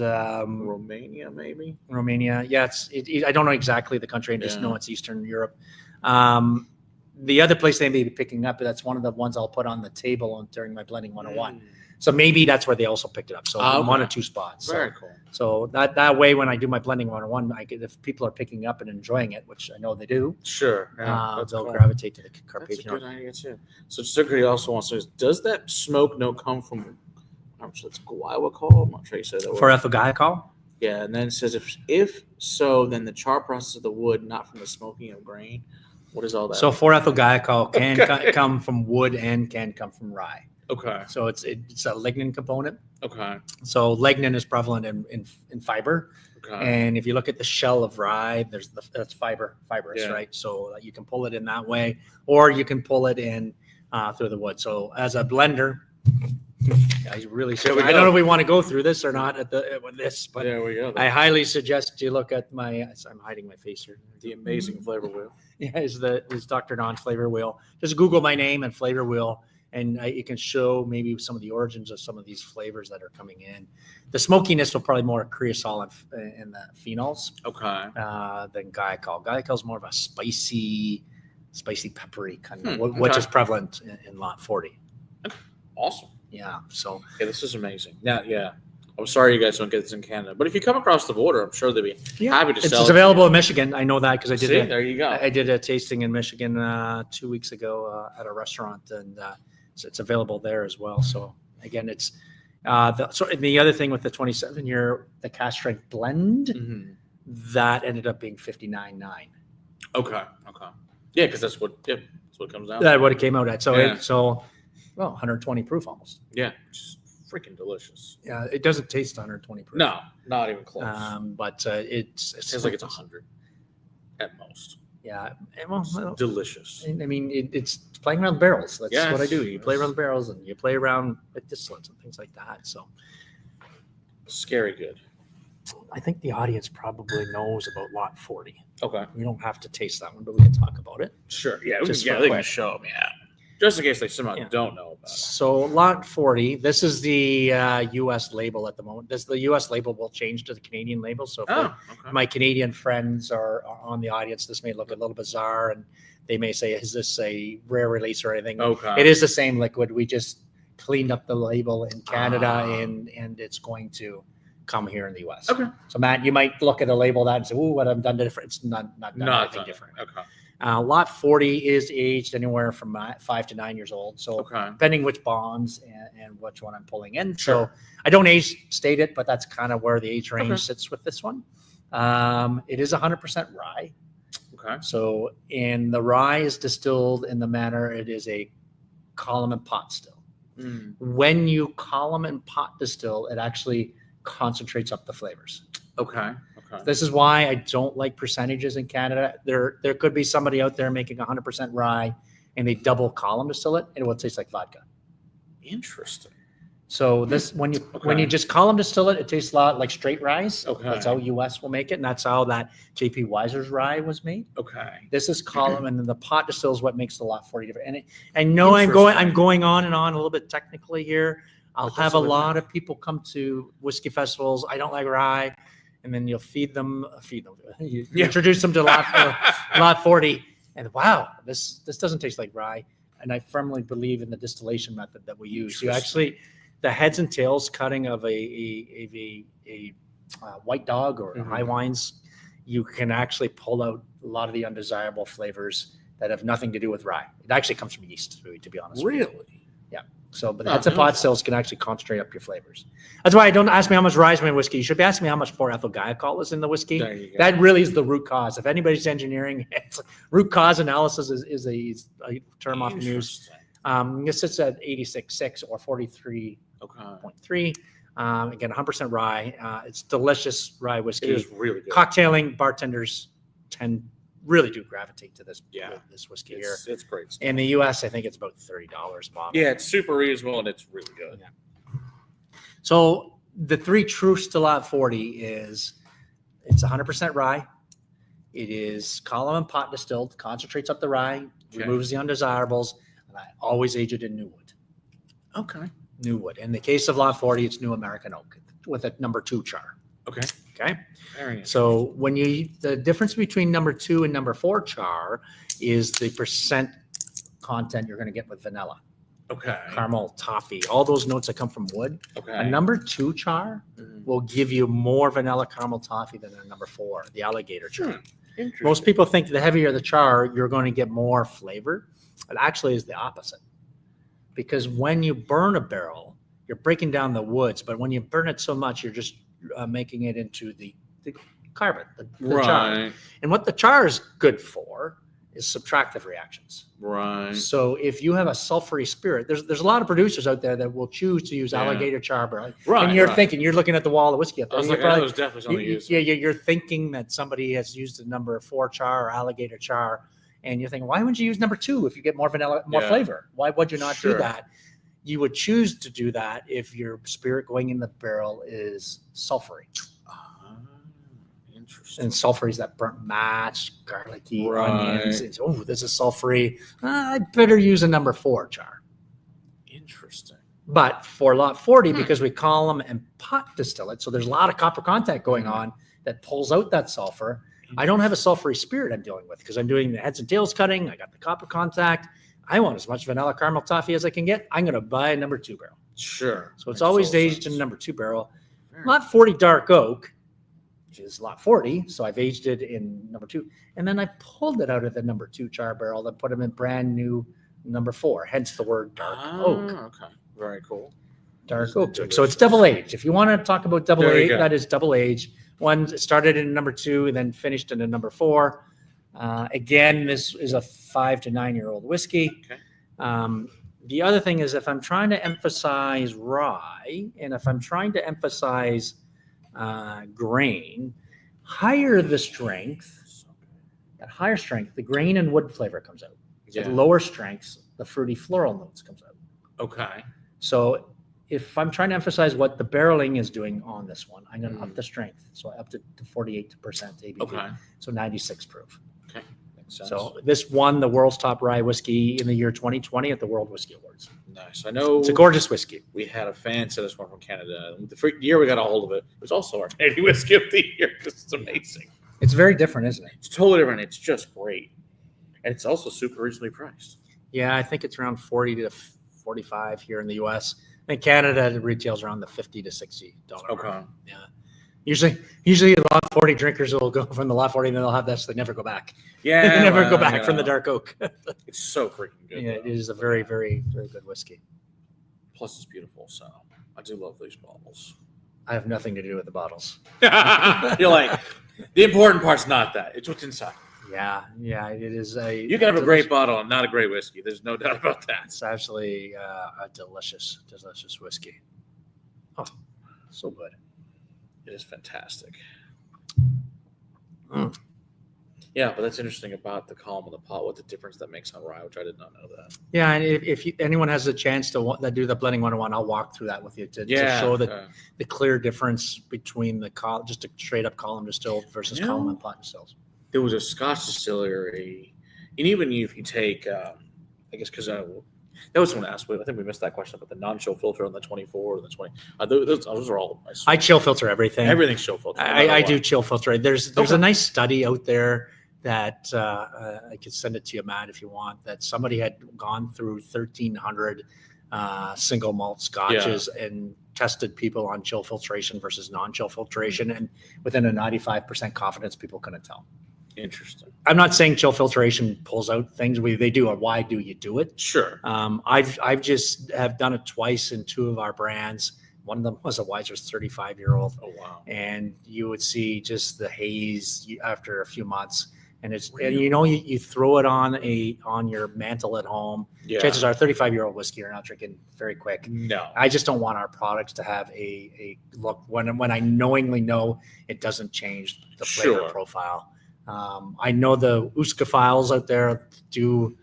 Romania, maybe. Romania. Yeah, I don't know exactly the country. I just Yeah. know it's Eastern Europe. The other place they may be picking up, that's one of the ones I'll put on the table during my blending 101. So maybe that's where they also picked it up. So Okay. one or two spots. Very cool. So that way, when I do my blending 101, if people are picking up and enjoying it, which I know they do, Sure. Yeah, that's they'll cool. gravitate to the That's a Carpathian. good idea too. So Sugar also wants to know, does that smoke note come from, I'm sure it's Guayacol? I'm not sure you said that For word. ethyl glycol? Yeah, and then it says if so, then the char process of the wood, not from the smoking of grain. What is all that? So 4-ethyl glycol can Okay. come from wood and can come from rye. Okay. So it's a lignin component. Okay. So lignin is prevalent in fiber. Okay. And if you look at the shell of rye, that's fibrous, Yeah. right? So you can pull it in that way, or you can pull it in through the wood. So as a blender, I really There we I don't go. know if we want to go through this or not with this, but there we go. I highly suggest you look at I'm hiding my face here. The amazing flavor wheel. Yeah, is Dr. Don's flavor wheel. Just Google my name and flavor wheel, and it can show maybe some of the origins of some of these flavors that are coming in. The smokiness will probably more creosol and the phenols Okay. than Glycol. Glycol is more of a spicy, peppery kind of, which okay. is prevalent in Lot 40. Awesome. Yeah, so Yeah, this is amazing. Yeah. I'm sorry you guys don't get this in Canada, but if you come across the border, I'm sure they'd be happy to it's sell it. available in Michigan. I know that because I did See, it. there you go. I did a tasting in Michigan 2 weeks ago at a restaurant, and so it's available there as well. So again, it's the other thing with the 27-year, the cask strength blend, Mhm. that ended up being 59.9. Okay. Yeah, because that's what it comes down. That's what it came out at. So Yeah. 120 proof almost. Yeah, just freaking delicious. Yeah, it doesn't taste 120 proof. No, not even close. But It tastes like it's 100 at most. Yeah, well, Delicious. I mean, it's playing around with barrels. That's Yes. what I do. You play around with barrels and you play around with distillates and things like that. So Scary good. I think the audience probably knows about Lot 40. Okay. We don't have to taste that one, but we can talk about it. Sure. Yeah. Just yeah, for they can quick. show them. Yeah. Just in case they somehow Yeah. don't know about it. So Lot 40, this is the U.S. label at the moment. The U.S. label will change to the Canadian label. So for Okay. my Canadian friends are on the audience, this may look a little bizarre, and they may say, is this a rare release or anything? Okay. It is the same liquid. We just cleaned up the label in Canada, Ah. and it's going to come here in the U.S. Okay. So Matt, you might look at a label that and say, "Ooh, what I've done different." It's not done anything done. different. Okay. Lot 40 is aged anywhere from 5 to 9 years old. So Okay. depending which bonds and which one I'm pulling in. Sure. So I don't age state it, but that's kind of where the age range Okay. sits with this one. It is 100% rye. Okay. So the rye is distilled in the manner it is a column and pot still. Mm. When you column and pot distill, it actually concentrates up the flavors. Okay. This is why I don't like percentages in Canada. There could be somebody out there making 100% rye and they double column distill it, and it will taste like vodka. Interesting. So this when you just column distill it, it tastes a lot like straight rye. Okay. That's how US will make it, and that's how that JP Weiser's rye was made. Okay. This is column, and then the pot distill is what makes the Lot 40 different. And I know I'm going on and on a little bit technically here. I'll But have that's a what we lot of people come to whiskey festivals. I don't like rye, and then you'll feed them. You Yeah. introduce them to Lot 40, and wow, this doesn't taste like rye. And I firmly believe in the distillation method that we use. You actually, the heads and tails cutting of a white dog or Mhm. high wines, you can actually pull out a lot of the undesirable flavors that have nothing to do with rye. It actually comes from yeast, to be honest. with you. Really? So, but Oh, heads and pot stills can actually concentrate up your flavors. That's why I don't ask me how much rye is in my whiskey. You should be asking me how much 4-ethyl glycol is in the whiskey. There you go. That really is the root cause. If anybody's engineering, root cause analysis is a term often used. This sits at 86.6 or 43.3. Okay. Again, 100% rye. It's delicious rye whiskey. It is really good. Cocktailing bartenders really do gravitate to this. Yeah. This whiskey here. It's great stuff. In the U.S., I think it's about $30 a bottle. Yeah, it's super reasonable and it's really good. Yeah. So the three truths to Lot 40 is it's 100% rye. It is column and pot distilled, concentrates up the rye, removes the undesirables, and I always age it in new wood. Okay. New wood. In the case of Lot 40, it's new American oak with a number 2 char. Okay. Okay. Very nice. So the difference between number 2 and number 4 char is the percent content you're going to get with vanilla, Okay. caramel, toffee, all those notes that come from wood. Okay. A number 2 char will give you more vanilla, caramel, toffee than a number 4, the alligator char. Interesting. Most people think the heavier the char, you're going to get more flavor. It actually is the opposite. Because when you burn a barrel, you're breaking down the woods, but when you burn it so much, you're just making it into the carbon, the char. And what the char is good for is subtractive reactions. Right. So if you have a sulfury spirit, there's a lot of producers out there that will choose to use alligator char barrel. Right. And you're looking at the wall of whiskey up there. I was like, that was definitely something to use. Yeah, you're thinking that somebody has used a number 4 char or alligator char, and you're thinking, why wouldn't you use number 2 if you get more vanilla, more flavor? Why would you not do that? You would choose to do that if your spirit going in the barrel is sulfury. Interesting. And sulfury is that burnt match, garlicky, onions. This is sulfury. I better use a number 4 char. Interesting. But for Lot 40, because we column and pot distill it, so there's a lot of copper content going on that pulls out that sulfur. I don't have a sulfury spirit I'm dealing with because I'm doing the heads and tails cutting. I got the copper contact. I want as much vanilla caramel toffee as I can get. I'm going to buy a number 2 barrel. Sure. So it's always aged in a number 2 barrel. Lot 40 dark oak, which is Lot 40. So I've aged it in number 2. And then I pulled it out of the number 2 char barrel and put them in brand new number 4, hence the word dark oak. Okay. Very cool. Dark oak. So it's double age. If you want to talk about double age, that is double age. One started in number 2 and then finished in a number 4. Again, this is a 5 to 9 year old whiskey. Okay. The other thing is if I'm trying to emphasize rye and if I'm trying to emphasize grain, higher the strength, at higher strength, the grain and wood flavor comes out. At lower strengths, the fruity floral notes comes out. Okay. So if I'm trying to emphasize what the barreling is doing on this one, I'm going to up the strength. So up to 48% ABV. Okay. So 96 proof. Okay. Makes sense. So this won the world's top rye whiskey in the year 2020 at the World Whiskey Awards. Nice. I know It's a gorgeous whiskey. we had a fan send us one from Canada. The year we got a hold of it, it was also our Canadian whiskey of the year because it's amazing. It's very different, isn't it? It's totally different. It's just great. And it's also super reasonably priced. Yeah, I think it's around 40 to 45 here in the U.S. In Canada, the retails around the $50 to $60. Okay. Mark. Yeah. Usually a lot 40 drinkers will go from the lot 40 and then they'll have that, so they never go back. Yeah. They never go back from the dark oak. It's so freaking good. Yeah, it is a very, very, very good whiskey. Plus, it's beautiful. So I do love these bottles. I have nothing to do with the bottles. You're like, the important part's not that. It's what's inside. Yeah, it is You can have a great bottle and not a great whiskey. There's no doubt about that. It's actually a delicious whiskey. Oh, so good. It is fantastic. Mm. Yeah, but that's interesting about the column and the pot, what the difference that makes on rye, which I did not know that. Yeah, and if anyone has a chance to do the blending 101, I'll walk through that with you to show the clear difference between the just a straight up column distilled versus column and pot distilled. There was a Scotch distillery, and even if you take, I guess because that was someone asked. I think we missed that question about the non-chill filter on the 24 or the 20. Those are all. I chill filter everything. Everything's chill filter. I do chill filter. There's a nice study out there that I could send it to you, Matt, if you want. That somebody had gone through 1,300 single malt scotches and tested people on chill filtration versus non-chill filtration, and within a 95% confidence, people couldn't tell. Interesting. I'm not saying chill filtration pulls out things. They do. Or why do you do it? Sure. I've just have done it twice in 2 of our brands. One of them was a Weiser's 35-year-old. Oh wow! And you would see just the haze after a few months. And and you throw it on your mantle at home. Yeah. Chances are 35-year-old whiskey you're not drinking very quick. No. I just don't want our products to have a look when I knowingly know it doesn't change the flavor profile. I know the Uskophiles out there do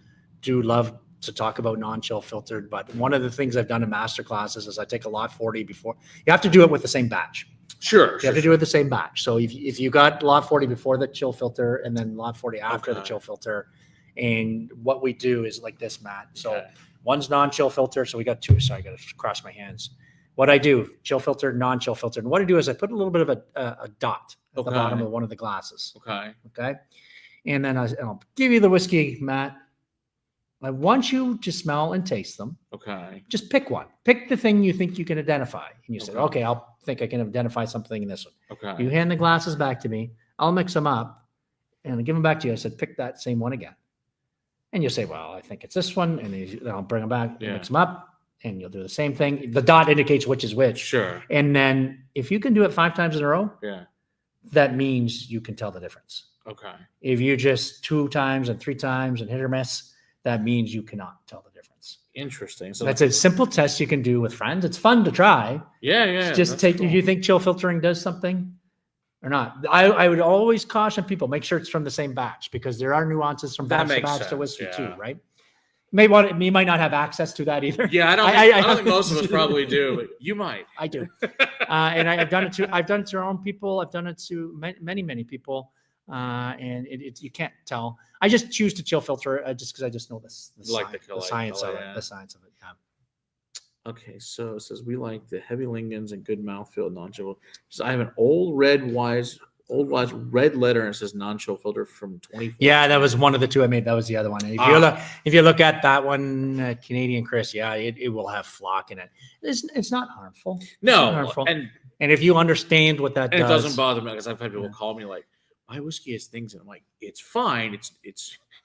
love to talk about non-chill filtered, but one of the things I've done in master classes is I take a lot 40 before. You have to do it with the same batch. Sure. You have to do it the same batch. So if you got lot 40 before the chill filter and then lot 40 after the chill filter, and what we do is like this, Matt. So one's non-chill filter. So we got two. Sorry, I got to cross my hands. What I do, chill filter, non-chill filter. And what I do is I put a little bit of a dot at the bottom of one of the glasses. Okay. And then I'll give you the whiskey, Matt. I want you to smell and taste them. Okay. Just pick one. Pick the thing you think you can identify. And you say, okay, I'll think I can identify something in this one. Okay. You hand the glasses back to me. I'll mix them up and I'll give them back to you. I said, pick that same one again. And you'll say, well, I think it's this one. And then I'll bring them back, mix them up, and you'll do the same thing. The dot indicates which is which. Sure. And then if you can do it 5 times in a row, that means you can tell the difference. Okay. If you just 2 times and 3 times and hit or miss, that means you cannot tell the difference. Interesting. So that's a simple test you can do with friends. It's fun to try. Yeah. Just take, if you think chill filtering does something or not. I would always caution people, make sure it's from the same batch, because there are nuances from batch to batch to whiskey too, right? You might not have access to that either. Yeah, I don't think most of us probably do, but you might. I do. And I've done it to our own people. I've done it to many people. And you can't tell. I just choose to chill filter just because I just know the science of it. The science of it. Yeah. Okay, so it says we like the heavy lingons and good mouthfeel non-chill. So I have an old wise red letter, and it says non-chill filter from 2014. Yeah, that was one of the 2 I made. That was the other one. And if you look at that one, Canadian Chris, it will have flock in it. It's not harmful. No, it's not harmful. And if you understand what that does, it doesn't bother me, because I've had people call me like, my whiskey has things, and I'm like, it's fine. It's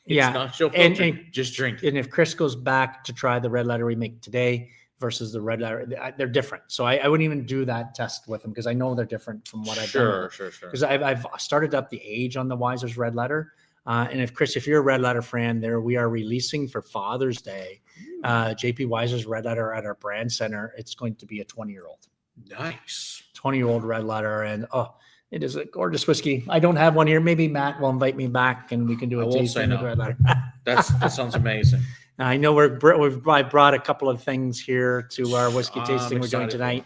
not chill filter. And just drink it. And if Chris goes back to try the red letter we make today versus the red letter, they're different. So I wouldn't even do that test with them, because I know they're different from what I've done. Sure. Because I've started up the age on the Weiser's red letter. And if you're a red letter fan, we are releasing for Father's Day, JP Weiser's red letter at our brand center. It's going to be a 20-year-old. Nice. 20-year-old red letter. And it is a gorgeous whiskey. I don't have one here. Maybe Matt will invite me back and we can do a tasting with red letter. That sounds amazing. I know I brought a couple of things here to our whiskey tasting we're doing tonight.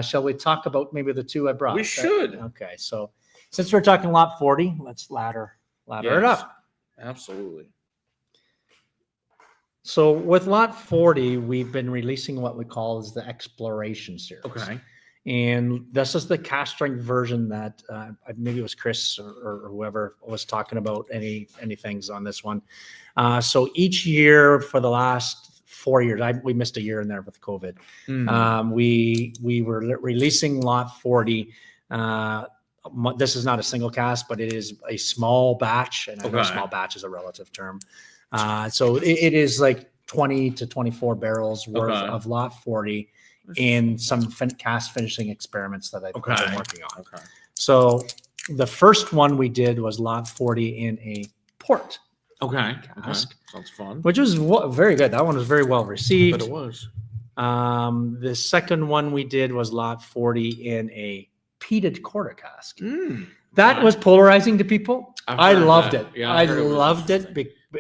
Shall we talk about maybe the 2 I brought? We should. Okay, so since we're talking lot 40, let's ladder it up. Absolutely. So with lot 40, we've been releasing what we call is the Exploration Series. Okay. And this is the cast strength version that maybe it was Chris or whoever was talking about any things on this one. So each year for the last 4 years, we missed a year in there with COVID. We were releasing lot 40. This is not a single cast, but it is a small batch, and I know small batch is a relative term. So it is like 20 to 24 barrels worth of lot 40. And some cast finishing experiments that I've been working on. Okay. So the first one we did was lot 40 in a port. Cask. Sounds fun. Which was very good. That one was very well received. But it was. The second one we did was lot 40 in a peated quarter cask. That was polarizing to people. I loved it. Yeah, I loved it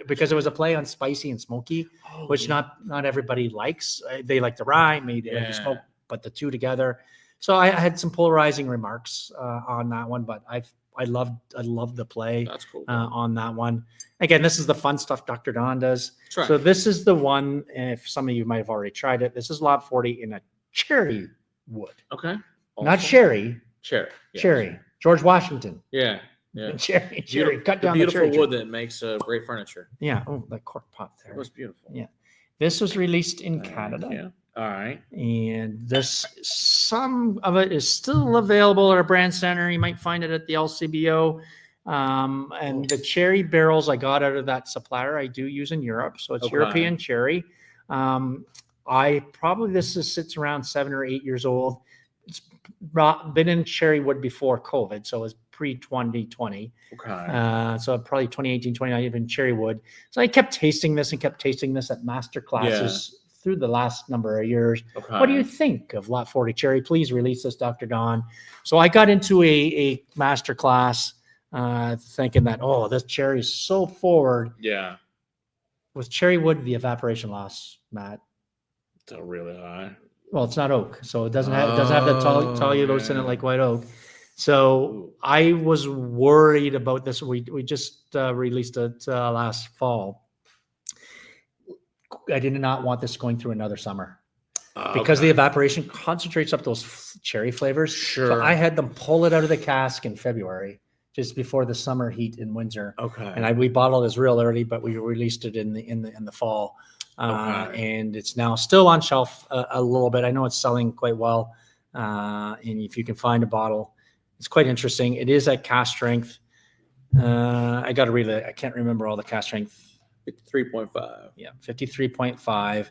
because it was a play on spicy and smoky, which not everybody likes. They like the rye, maybe the smoke, but the 2 together. So I had some polarizing remarks on that one, but I loved the play. That's cool. On that one. Again, this is the fun stuff Dr. Don does. Right. So this is the one, if some of you might have already tried it, this is lot 40 in a cherry wood. Okay. Awesome. Not sherry. Cherry. Yes. Cherry. George Washington. Yeah. Cherry. Cut down the beautiful wood that makes great furniture. Yeah. Oh, that cork pot there. It was beautiful. Yeah. This was released in Canada. Yeah. All right. And some of it is still available at our brand center. You might find it at the LCBO. And the cherry barrels I got out of that supplier, I do use in Europe. So it's European cherry. This sits around 7 or 8 years old. been in Cherrywood before COVID, so it was pre-2020. Okay. So probably 2018, 2019 in Cherrywood. So I kept tasting this at master classes through the last number of years. Okay. What do you think of Lot 40 Cherry? Please release this, Dr. Don. So I got into a master class thinking that, this cherry is so forward. Yeah. With Cherrywood, the evaporation loss, Matt. It's really high. Well, it's not oak, so it doesn't have the tallulose in it like white oak. So I was worried about this. We just released it last fall. I did not want this going through another summer because the evaporation concentrates up those cherry flavors. Sure. So I had them pull it out of the cask in February, just before the summer heat in Windsor. Okay. And we bottled this real early, but we released it in the fall. And it's now still on shelf a little bit. I know it's selling quite well. And if you can find a bottle, it's quite interesting. It is at cask strength. I got to read it. I can't remember all the cask strength. 53.5. Yeah, 53.5.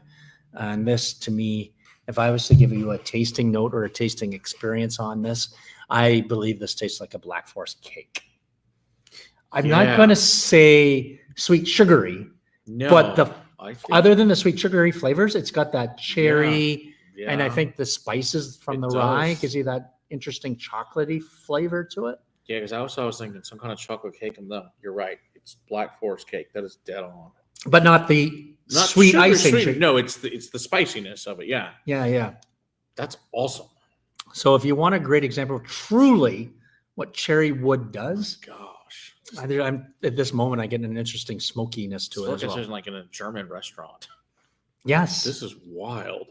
And this, to me, if I was to give you a tasting note or a tasting experience on this, I believe this tastes like a Black Forest cake. I'm not going to say sweet sugary, but other than the sweet sugary flavors, it's got that cherry, and I think the spices from the rye gives you that interesting chocolatey flavor to it. Yeah, because I was thinking some kind of chocolate cake, and no, you're right. It's Black Forest cake. That is dead on. But not the sweet icing. Sweet. No, it's the spiciness of it. Yeah. Yeah. That's awesome. So if you want a great example of truly what Cherrywood does, gosh, I'm at this moment I get an interesting smokiness to it as well. It's like in a German restaurant. Yes, this is wild.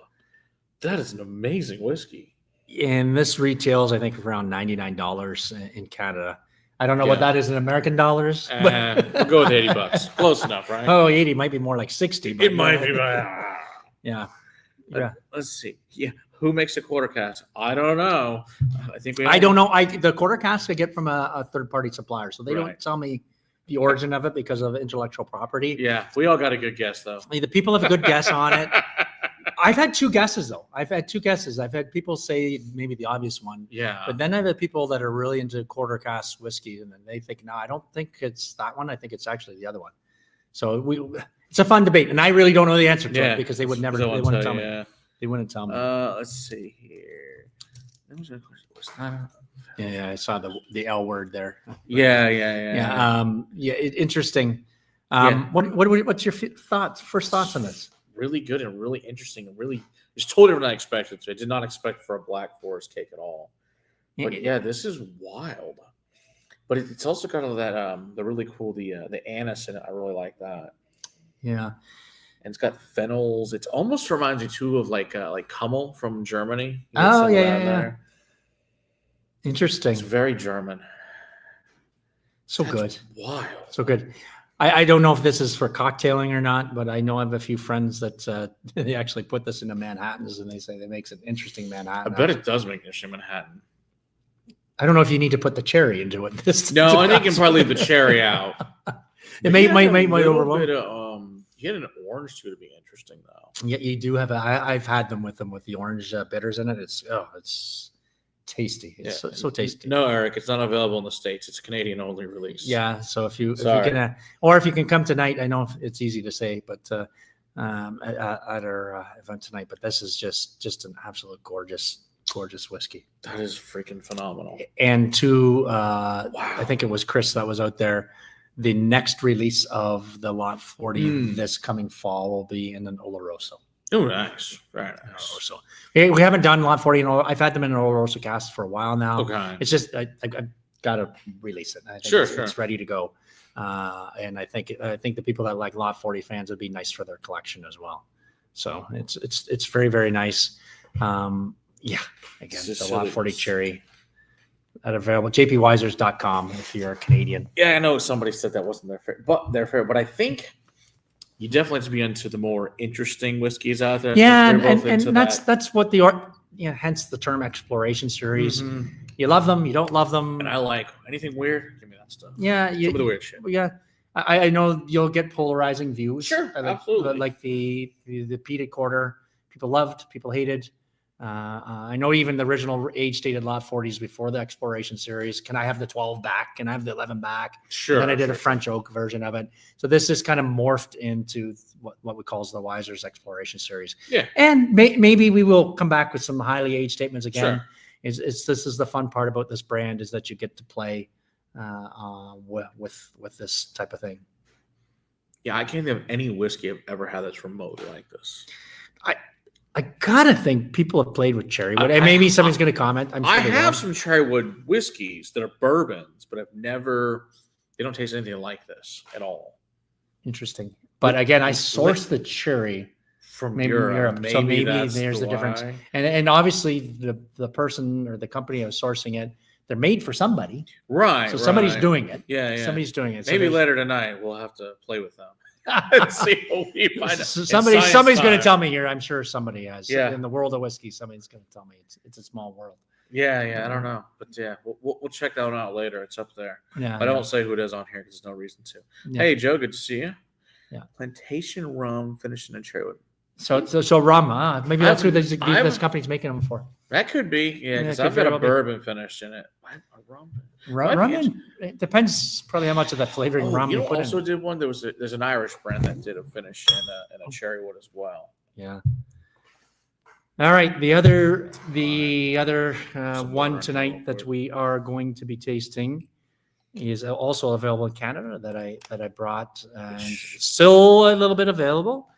That is an amazing whiskey. And this retails, I think, around $99 in Canada. I don't know what that is in American dollars. We'll go with $80. Close enough, right? Oh, 80 might be more like 60. It might be. Yeah. Let's see. Yeah. Who makes a quarter cask? I don't know. I don't know. The quarter cask I get from a third-party supplier, so they don't tell me the origin of it because of intellectual property. Yeah, we all got a good guess, though. The people have a good guess on it. I've had two guesses, though. I've had people say maybe the obvious one. Yeah. But then I've had people that are really into quarter cask whiskey, and then they think, no, I don't think it's that one. I think it's actually the other one. So it's a fun debate, and I really don't know the answer to it because they would never. They wouldn't tell me. They wouldn't tell me. Let's see here. Yeah, I saw the L word there. Yeah. Interesting. What's your first thoughts on this? Really good and really interesting and really it's totally different than I expected. So I did not expect for a Black Forest cake at all. But yeah, this is wild. But it's also got all that the really cool the anise in it. I really like that. Yeah. And it's got phenols. It almost reminds me too of like Kummel from Germany. Oh yeah. Interesting. It's very German. That's good. Wild. So good. I don't know if this is for cocktailing or not, but I know I have a few friends that they actually put this into Manhattans, and they say it makes an interesting Manhattan. I bet it does make an interesting Manhattan. I don't know if you need to put the cherry into it. No, I think you can probably leave the cherry out. It might overwhelm. You get an orange too to be interesting though. Yeah, you do have. I've had them with the orange bitters in it. It's tasty. It's so tasty. No, Eric, it's not available in the States. It's a Canadian only release. Yeah, so if you can come tonight, I know it's easy to say, but at our event tonight. But this is just an absolute gorgeous whiskey. That is freaking phenomenal. And I think it was Chris that was out there. The next release of the Lot 40 this coming fall will be in an Oloroso. Oh, nice. Very nice. So we haven't done Lot 40. I've had them in an Oloroso cast for a while now. Okay. It's just I've got to release it. I think it's ready to go. And I think the people that like Lot 40 fans would be nice for their collection as well. So it's very, very nice. Again, the Lot 40 cherry available. jpweisers.com if you're a Canadian. Yeah, I know somebody said that wasn't their favorite, but I think you definitely have to be into the more interesting whiskeys out there. Yeah, and that's what hence the term exploration series. Mm-hmm. You love them, you don't love them. And I like anything weird, give me that stuff. Yeah. Some of the weird shit. Yeah. I know you'll get polarizing views. Sure, absolutely. Like the peated quarter, people loved, people hated. I know even the original age-stated lot 40s before the Exploration series. Can I have the 12 back? Can I have the 11 back? Sure. And then I did a French oak version of it. So this is kind of morphed into what we call the Wiser's Exploration series. Yeah. And maybe we will come back with some highly aged statements again. Sure. This is the fun part about this brand, is that you get to play with this type of thing. Yeah, I can't think of any whiskey I've ever had that's remotely like this. I gotta think people have played with Cherrywood, and maybe somebody's going to comment. I'm sure I they have will. some Cherrywood whiskeys that are bourbons, but I've never. They don't taste anything like this at all. Interesting, but again, I sourced the cherry From maybe Europe. so maybe that's there's the difference. why. And obviously the person or the company who's sourcing it, they're made for somebody, Right. so somebody's right. doing it. Yeah. Somebody's doing it. So Maybe there's- later tonight we'll have to play with them and see what we find. So It's somebody's science going to time. tell me here. I'm sure somebody has. Yeah. In the world of whiskey, somebody's going to tell me it's a small world. Yeah. I don't know, but yeah, we'll check that one out later. It's up there. Yeah. I don't say who it is on here because there's no reason to. Yeah. Hey, Joe, good to see you. Yeah. Plantation rum finishing in Cherrywood. So rum. Maybe that's who this haven't- company's making them for. That could be, yeah, because could I've got very a well be. bourbon finish in it. A rum. Rum. Might be And, it depends probably how much of the flavoring rum you you put also in. did one. There's an Irish brand that did a finish in a Cherrywood as well. Yeah. All right. The other Some one more tonight real that quick. we are going to be tasting is also available in Canada that I brought, and still a little bit available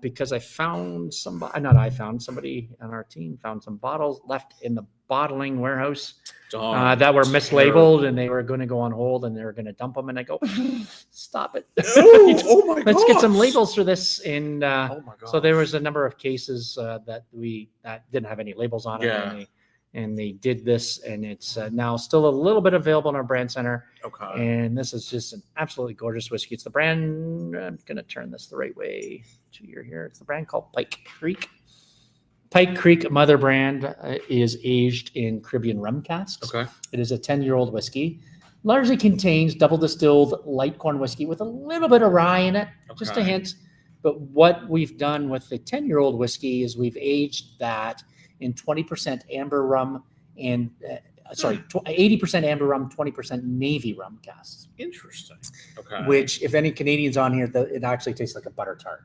because I found somebody on our team found some bottles left in the bottling warehouse that were mislabeled, and they were going to go on hold, and they were going to dump them, and I go, stop it. Oh my god! Let's get some labels for this. And Oh my god! so there was a number of cases that didn't have any labels on it, Yeah. and they did this, and it's now still a little bit available in our brand center. Okay. And this is just an absolutely gorgeous whiskey. It's the brand. I'm going to turn this the right way to your here. It's the brand called Pike Creek. Pike Creek mother brand is aged in Caribbean rum casks. Okay. It is a 10-year-old whiskey. Largely contains double distilled light corn whiskey with a little bit of rye in it, just a Okay. hint. But what we've done with the 10-year-old whiskey is we've aged that in 20% amber rum and 80% amber rum, 20% navy rum casks. Interesting. Okay. Which, if any Canadians on here, it actually tastes like a butter tart.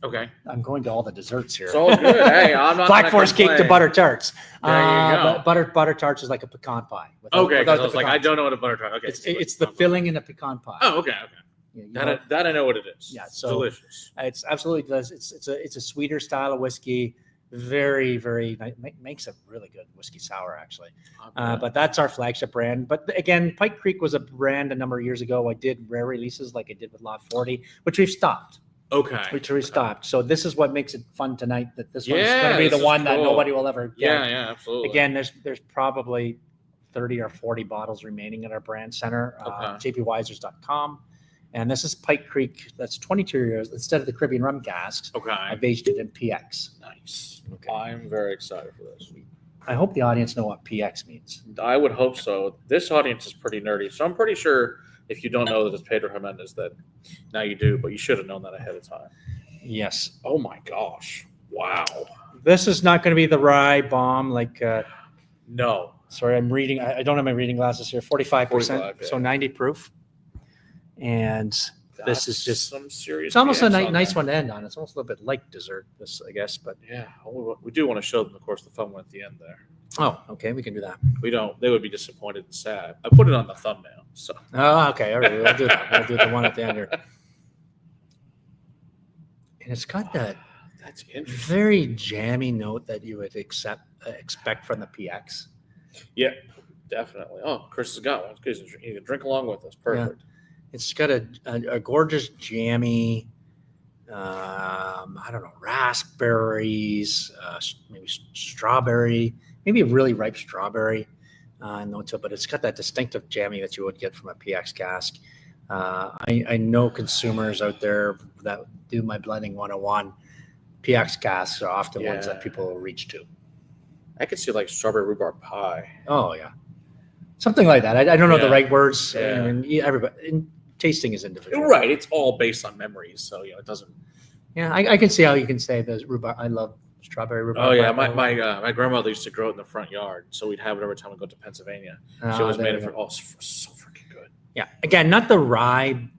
Okay. I'm going to all the desserts here. It's all good. Hey, I'm not Black gonna Forest cake to complain. butter tarts. There you go. But butter tarts is like a pecan pie. Okay. 'Cause without I was the like, I pecans. don't know what a butter tart. Okay. It's the filling in a pecan pie. Oh, okay. Okay. Yeah, you know, That I know what it is. Yeah, It's so- delicious. it's absolutely does. It's a sweeter style of whiskey. Very, very makes a really good whiskey sour actually. But that's our flagship brand. But again, Pike Creek was a brand a number of years ago. I did rare releases like I did with Lot 40, which we've stopped. Okay. Which we stopped. So this is what makes it fun tonight. That this one's Yeah, going to be this the is one that cool. nobody will ever get. Yeah. Absolutely. Again, there's probably 30 or 40 bottles remaining at our brand center, Okay. jpwisers.com. And this is Pike Creek. That's 22 years. Instead of the Caribbean rum casks, Okay. I've aged it in PX. Nice. Okay. I'm very excited for this. I hope the audience know what PX means. I would hope so. This audience is pretty nerdy, so I'm pretty sure if you don't know that it's Pedro Jimenez, that now you do, but you should have known that ahead of time. Yes. Oh my gosh! Wow. This is not going to be the rye bomb. No. Sorry, I'm reading. I don't have my reading glasses here. 45%. 45, yeah. So 90 proof. And That's is just- some serious. it's almost a BX on nice there. one to end on. It's almost a little bit like dessert, this, I guess. But Yeah, we do want to show them, of course, the fun one at the end there. oh, okay, we can do that. We don't. They would be disappointed and sad. I put it on the thumbnail. So Oh, okay. All right. We'll do that. We'll do the one at the end here. And it's got that that's interesting. very jammy note that you would expect from the PX. Yeah, definitely. Oh, Chris has got one. Because he can drink along with us. Perfect. It's got a gorgeous jammy, I don't know, raspberries, maybe strawberry, maybe a really ripe strawberry note to it, but it's got that distinctive jammy that you would get from a PX cask. I know consumers out there that do my blending 101. PX casks are often ones that Yeah. people will reach to. I could see like strawberry rhubarb pie. Oh yeah, something like that. I don't know the Yeah. right words. Yeah. And everybody tasting is individual. Right. It's all based on memories, so it doesn't. Yeah, I can see how you can say the rhubarb. I love Strawberry rhubarb. Oh yeah, my grandmother used to grow it in the front yard, so we'd have it every time we go to Pennsylvania. She always made it for so freaking good. Yeah, again, not the rye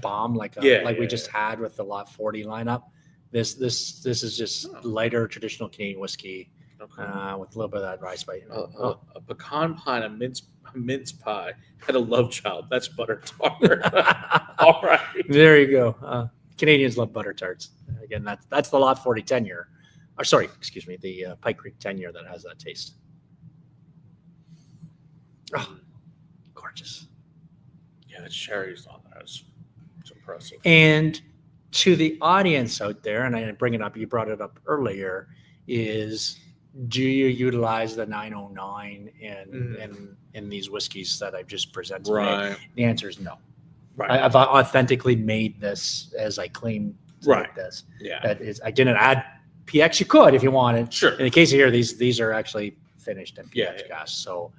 bomb like we just had with the Lot 40 lineup. This is just lighter traditional Canadian whiskey with a little bit of that rye spice. A pecan pie and a mince pie had a love child. That's butter tart. All right, there you go. Canadians love butter tarts. Again, that's the Lot 40 10-year. Or sorry, excuse me, the Pike Creek 10-year that has that taste. Oh, gorgeous. Yeah, the cherries on there. It's impressive. And to the audience out there, and I bring it up, you brought it up earlier, is do you utilize the 909 in these whiskeys that I've just presented? Right. The answer is no. Right. I've authentically made this as I claim to make this. Yeah. That is, I didn't add PX. You could if you wanted. Sure. In the case of here, these are actually finished in PX Yeah. So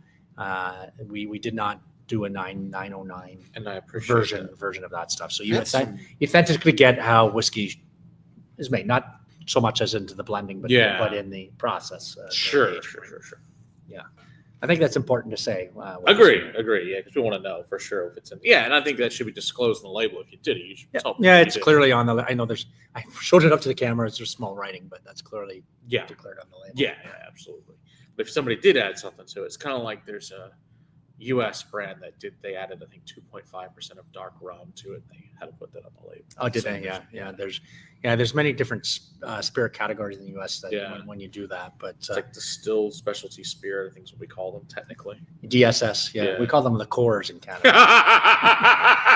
we did not do a 909 and I appreciate version of that stuff. So you authentically get how whiskey is made, not so much as into the blending, but in the process. Sure. Yeah, I think that's important to say. Agree. Yeah, because we want to know for sure if it's in. Yeah, and I think that should be disclosed in the label. If you did it, you should tell. Yeah, it's clearly on the. I know I showed it up to the camera. It's just small writing, but that's clearly declared on the label. Yeah, absolutely. But if somebody did add something to it, it's kind of like there's a U.S. brand that they added, I think, 2.5% of dark rum to it. They had to put that on the label. Oh, did they? Yeah. There's many different spirit categories in the U.S. that when you do that, but it's like distilled specialty spirit, I think is what we call them technically. DSS, yeah. We call them liqueurs in Canada.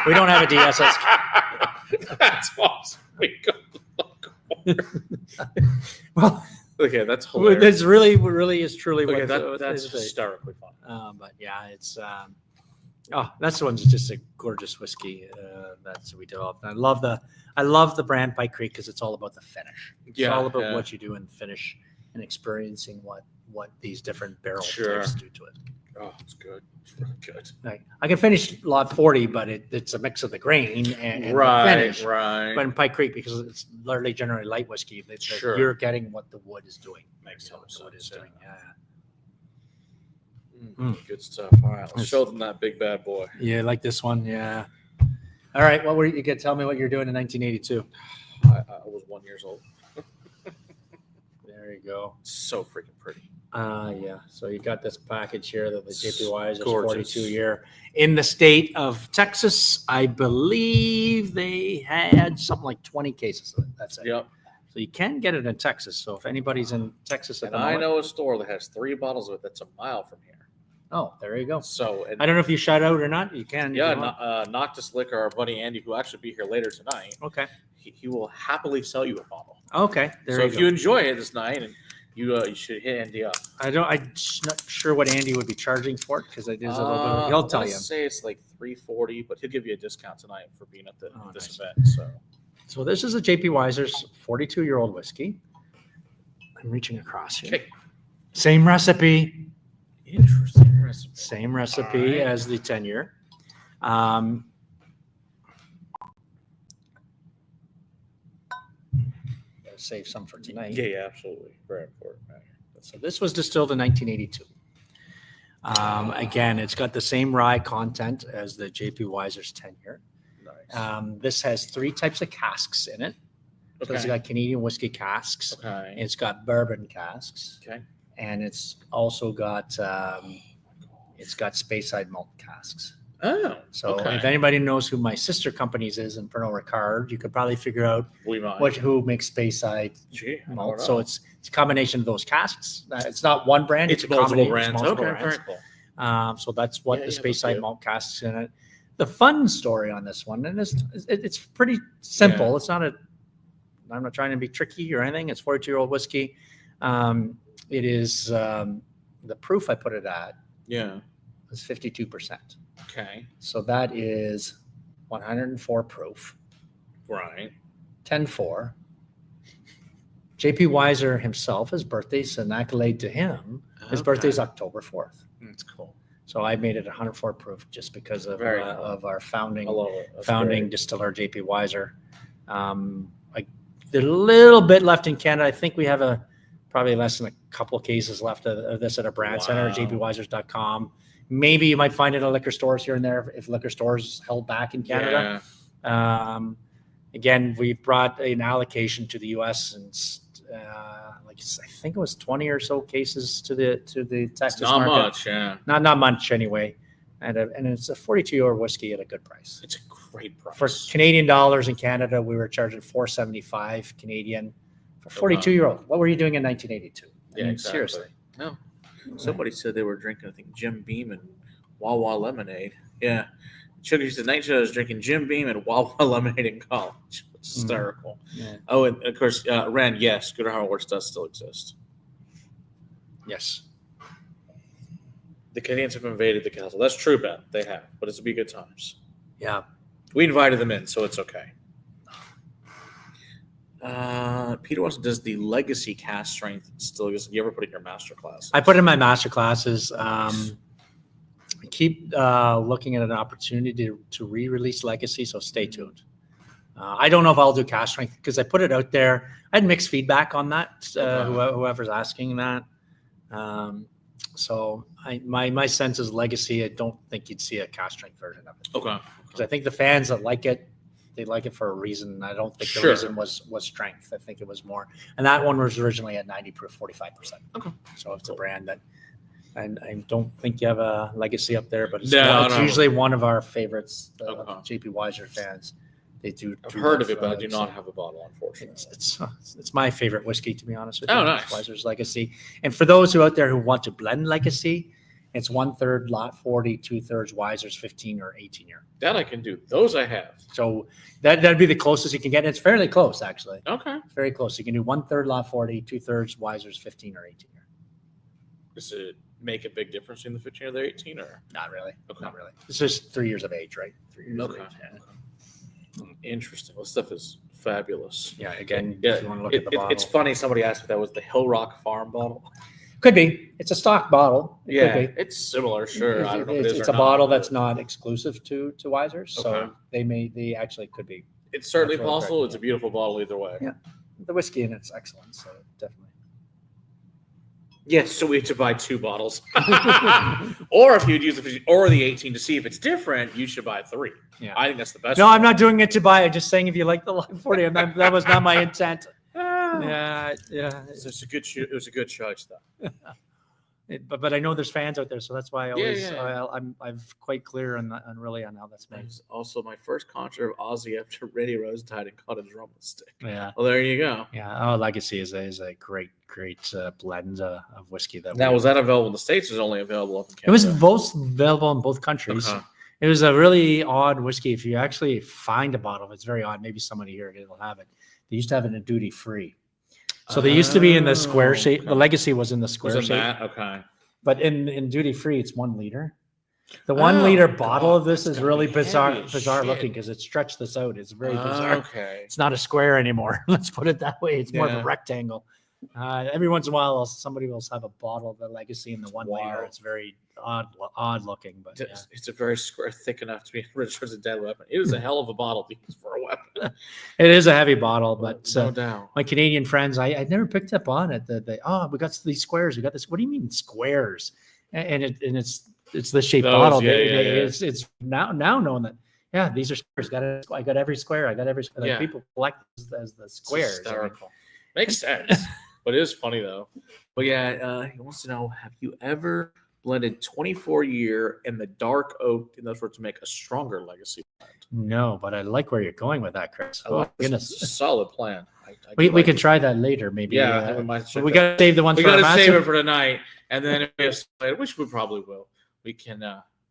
We don't have a DSS. That's awesome. We call them liqueurs. Well. Okay, that's hilarious. That's really is truly what that's hysterically fun. But yeah, it's that's one's just a gorgeous whiskey that's we developed. I love the brand Pike Creek because it's all about the finish. It's all about what you do in finish and experiencing what these different barrel types do to it. Oh, it's good. It's really good. I can finish Lot 40, but it's a mix of the grain and the finish. Right. But in Pike Creek, because it's literally generally light whiskey, you're getting what the wood is doing. Makes sense. What it's doing. Good stuff. All right, let's show them that big bad boy. Yeah, like this one. Yeah. All right. What were you can tell me what you're doing in 1982? I was 1 year old. There you go. So freaking pretty. Yeah. So you got this package here that the JPY is 42-year. In the state of Texas, I believe they had something like 20 cases of it. That's it. Yep. So you can get it in Texas. So if anybody's in Texas and I know a store that has 3 bottles of it that's a mile from here. Oh, there you go. So I don't know if you shout out or not. You can. Yeah, Noctis Liquor, our buddy Andy, who actually be here later tonight. Okay. He will happily sell you a bottle. Okay. So if you enjoy it this night and you should hit Andy up. I'm not sure what Andy would be charging for it because it is a little bit. He'll tell you. Say it's like $3.40, but he'll give you a discount tonight for being at this event. So this is a JP Weiser's 42-year-old whiskey. I'm reaching across here. Okay. Same recipe. Interesting recipe. Same recipe as the 10-year. Save some for tonight. Yeah, absolutely. Very important. So this was distilled in 1982. Again, it's got the same rye content as the JP Weiser's 10-year. Nice. This has 3 types of casks in it. So it's got Canadian whiskey casks. Okay. It's got bourbon casks. Okay. And it's also got Speyside malt casks. Oh, so if anybody knows who my sister companies is in Pernod Ricard, you could probably figure out who makes Speyside malt. So it's a combination of those casks. It's not one brand; it's multiple brands. Very cool. So that's what the Speyside malt casks in it. The fun story on this one, and it's pretty simple. Yeah. It's not I'm not trying to be tricky or anything. It's 42-year-old whiskey. It is the proof I put it at. Yeah, is 52%. Okay. So that is 104 proof. Right. 10-4. JP Weiser himself, his birthday's an accolade to him. His birthday's October 4th. That's cool. So I made it 104 proof just because of our founding distiller, JP Weiser. There's a little bit left in Canada. I think we have probably less than a couple of cases left of this at our brand center, jpwisers.com. Maybe you might find it at liquor stores here and there if liquor stores held back in Canada. Again, we brought an allocation to the U.S. and I think it was 20 or so cases to the Texas market. Not much, yeah. Not much anyway. And it's a 42-year whiskey at a good price. It's a great price. For Canadian dollars in Canada, we were charging $4.75 Canadian for 42-year-old. What were you doing in 1982? Yeah, exactly. Seriously. No. Somebody said they were drinking, I think, Jim Beam and Wawa lemonade. Yeah. Sugar said 19 was drinking Jim Beam and Wawa lemonade in college. Hysterical. Yeah. Oh, and of course, Ren, yes, Gooderham Worts does still exist. Yes. The Canadians have invaded the castle. That's true, Ben. They have, but it's be good times. Yeah. We invited them in, so it's okay. Peter wants, does the legacy cast strength still exist? You ever put it in your master classes? I put it in my master classes. I keep looking at an opportunity to re-release legacy, so stay tuned. I don't know if I'll do cast strength because I put it out there. I had mixed feedback on that. Whoever's asking that. So my sense is legacy. I don't think you'd see a cast strength version of it. Okay. Because I think the fans that like it, they like it for a reason. I don't think the reason was strength. I think it was more. And that one was originally at 90 proof, 45%. Okay. So it's a brand that, and I don't think you have a legacy up there, but it's usually one of our favorites. JP Weiser fans. They do. I've heard of it, but I do not have a bottle, unfortunately. It's my favorite whiskey, to be honest with you. Oh, nice. Weiser's Legacy. And for those who out there who want to blend Legacy, it's 1/3 lot 40, 2/3 Weiser's 15 or 18 year. That I can do. Those I have. So that'd be the closest you can get. It's fairly close, actually. Okay. It's very close. You can do 1/3 lot 40, 2/3 Weiser's 15 or 18 year. Does it make a big difference in the 15 or the 18 or? Not really. Okay. Not really. It's just 3 years of age, right? 3 years of age. Yeah. Interesting. Well, stuff is fabulous. Yeah. Again, if you want to look at the bottle. It's funny. Somebody asked if that was the Hill Rock Farm bottle. Could be. It's a stock bottle. It's similar. Sure. I don't know. It's a bottle that's not exclusive to Weiser's, so they actually could be. It's certainly possible. It's a beautiful bottle either way. Yeah, the whiskey in it's excellent. So definitely. Yes, so we have to buy 2 bottles. Or if you'd use the 15 or the 18 to see if it's different, you should buy 3. Yeah, I think that's the best. No, I'm not doing it to buy. I'm just saying if you like the line 40, that was not my intent. Yeah. So it was a good choice, though. But I know there's fans out there, so that's why I always I'm quite clear on really on how that's made. That's also my first concert of Ozzy after Randy Rose died and caught a drum stick. Yeah. Well, there you go. Yeah. Legacy is a great blend of whiskey. Was that available in the States? Or was it only available up in Canada? It was both available in both countries. Okay. It was a really odd whiskey. If you actually find a bottle, it's very odd. Maybe somebody here will have it. They used to have it in duty free. So they used to be in the square shape. Okay. The Legacy was in the square shape. Okay. But in duty free, it's 1 liter. The 1 liter bottle of this is really bizarre looking because it stretched this out. It's very bizarre. Okay. It's not a square anymore. Let's put it that way. It's more of a rectangle. Every once in a while, somebody will have a bottle of the Legacy in the 1 liter. It's very odd looking, but it's a very square, thick enough to be registered as a dead weapon. It is a hell of a bottle to use for a weapon. It is a heavy bottle, but no doubt. My Canadian friends, I never picked up on it. We got these squares. We got this. What do you mean squares? And it's this shaped bottle. It's now known that these are squares. I got every square. I got every square. Like people collect as the squares. Makes sense. But it is funny though. But he wants to know: have you ever blended 24-year in the dark oak in order to make a stronger legacy blend? No, but I like where you're going with that, Chris. Oh goodness, solid plan. We can try that later, maybe. Yeah, we got to save the one. We got to save it for tonight, and then which we probably will. We can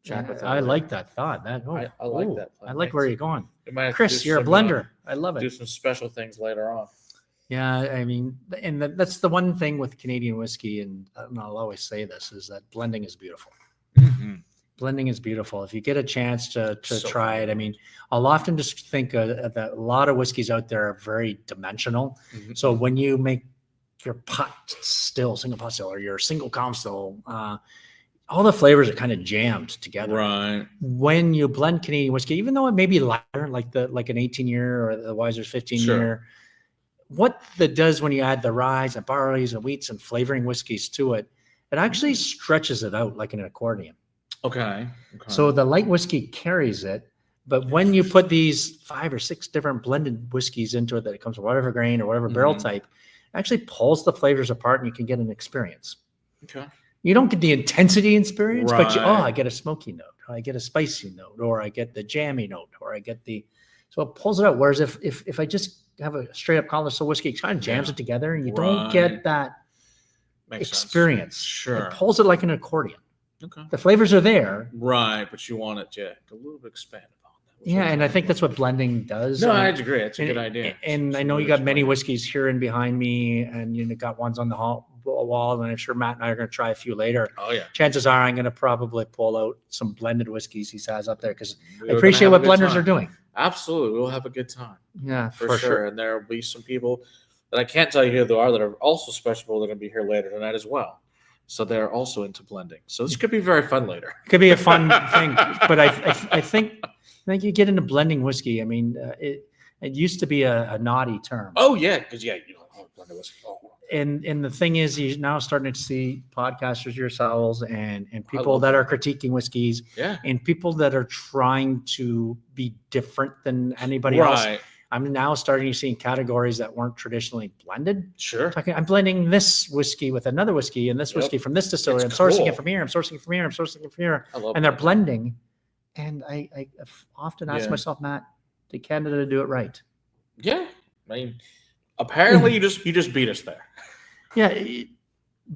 chat with that. I like that thought. I like that plan. I like where you're going, Chris. You're a blender. I love it. Do some special things later on. Yeah, I mean, and that's the one thing with Canadian whiskey, and I'll always say this, is that blending is beautiful. Mm-hmm. Blending is beautiful. If you get a chance to try it, I mean, I'll often just think that a lot of whiskeys out there are very dimensional. Mm-hmm. So when you make your pot still, single pot still, or your single calm still, all the flavors are kind of jammed together. Right. When you blend Canadian whiskey, even though it may be lighter, like an 18-year or the Weiser's 15-year, what that does when you add the rye and barleys and wheats and flavoring whiskeys to it, it actually stretches it out like an accordion. Okay. So the light whiskey carries it, but when you put these 5 or 6 different blended whiskeys into it, that it comes from whatever grain or whatever barrel type, it actually pulls the flavors apart, and you can get an experience. Okay. You don't get the intensity experience, but Right. I get a smoky note, or I get a spicy note, or I get the jammy note, or I get the, so it pulls it out. Whereas if I just have a straight up collar still whiskey, it kind of jams it together, and you don't get that Makes experience. sense. Sure. It pulls it like an accordion. Okay. The flavors are there. Right, but you want it to a little bit expand upon that. Yeah, and I think that's what blending does. No, and, I agree. It's a good idea. And I know you got many whiskeys here and behind me, and you got ones on the wall, and I'm sure Matt and I are going to try a few later. Oh yeah. Chances are I'm going to probably pull out some blended whiskeys he has up there, because I We're appreciate gonna have what a good blenders time. are doing. Absolutely, we'll have a good time Yeah, for sure. And there will be some people that I can't tell you who they are that are also special. They're going to be here later tonight as well. So they're also into blending. So this could be very fun later. Could be a fun thing, but I think you get into blending whiskey. I mean, it used to be a naughty term. Oh yeah, because you know, blended whiskey. Oh. And the thing is, you're now starting to see podcasters yourselves and people love that are that. critiquing whiskeys, Yeah. and people that are trying to be different than anybody else. Right. I'm now starting to see categories that weren't traditionally blended. Sure. I'm blending this whiskey with another whiskey and this whiskey from this distillery. It's I'm sourcing cool. it from here. I'm sourcing it from here. I'm sourcing it from here. I love And they're that. blending. And I often ask Yeah. myself, Matt, did Canada do it right? Yeah. I mean, apparently you just beat us there. Yeah,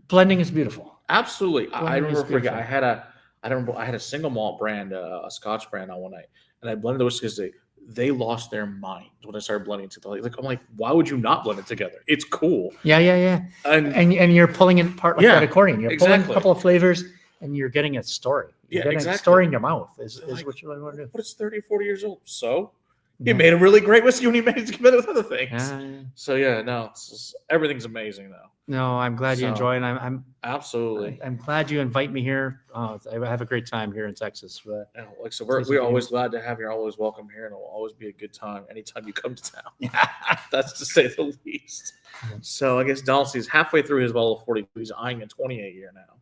blending is beautiful. Absolutely. I Blending is remember forget. beautiful. I had a single malt brand, a Scotch brand on one night, and I blended the whiskey because they lost their mind when I started blending it together. Like I'm like, why would you not blend it together? It's cool. Yeah. And And you're pulling it apart like Yeah, that accordion. You're pulling a exactly. couple of flavors, and you're getting a story. You're Yeah, getting exactly. a story in your mouth is Like, what you really want to do. but it's 30, 40 years old. So Yeah. you made a really great whiskey when you made it together with other things. Yeah. So yeah, no, everything's amazing though. No, I'm glad you So, enjoy it. Absolutely. I'm glad you invite me here. I have a great time here in Texas. But Yeah, like so, Please we're do. always glad to have you. You're always welcome here, and it'll always be a good time anytime you come to town. That's to say the least. So I guess Donald's halfway through his bottle of 42. He's eyeing a 28 year now.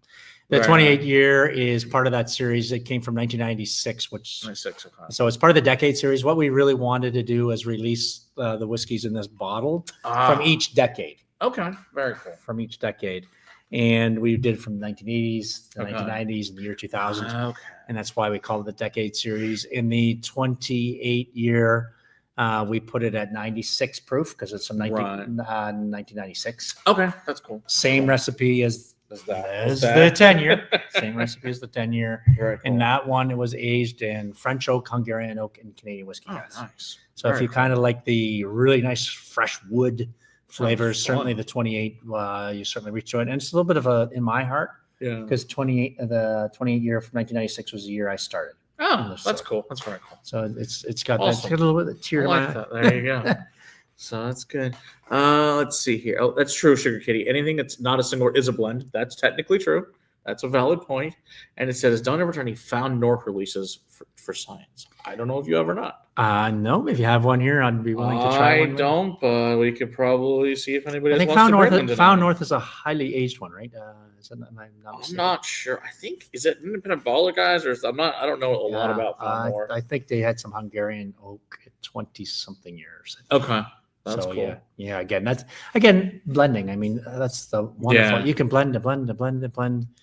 the Right. 28 year is part of that series that came from 1996, which 26. Okay. so it's part of the decade series. What we really wanted to do is release the whiskeys in this bottle from each decade. Okay. Very cool. From each decade. And we did it from the 1980s, the Okay. 1990s, and the year 2000. Okay. And that's why we call it the decade series. In the 28 year, we put it at 96 proof because it's from 1996. Okay. That's cool. Same recipe as That's the 10 year. Same recipe as the 10 year. Very cool. And that one, it was aged in French oak, Hungarian oak, and Canadian whiskey Oh, casks. nice. So if Very you kind of like the really nice fresh wood flavors, Sounds certainly fun. the 28, you certainly reach to it. And it's a little bit of a in my heart Yeah. because the 28 year from 1996 was the year I started. Oh, that's cool. That's very cool. So it's got Awesome. that, it's got a little bit of tear I in my like eye. that. There you go. So that's good. Let's see here. Oh, that's true, Sugar Kitty. Anything that's not a single word is a blend. That's technically true. That's a valid point. And it says, don't ever turn any found North releases for science. I don't know if you have or not. No, if you have one here, I'd be willing to try I one. don't, but we could probably see if anybody I else think wants Found to North, bring them tonight. Found North is a highly aged one, right? Is it, am I not I'm mistaken? not sure. I think is it independent baller guys or I don't know a lot Yeah, about Found North. I think they had some Hungarian oak at 20 something years. Okay. That's so cool. yeah. Blending. I mean, that's the wonderful. Yeah. You can blend.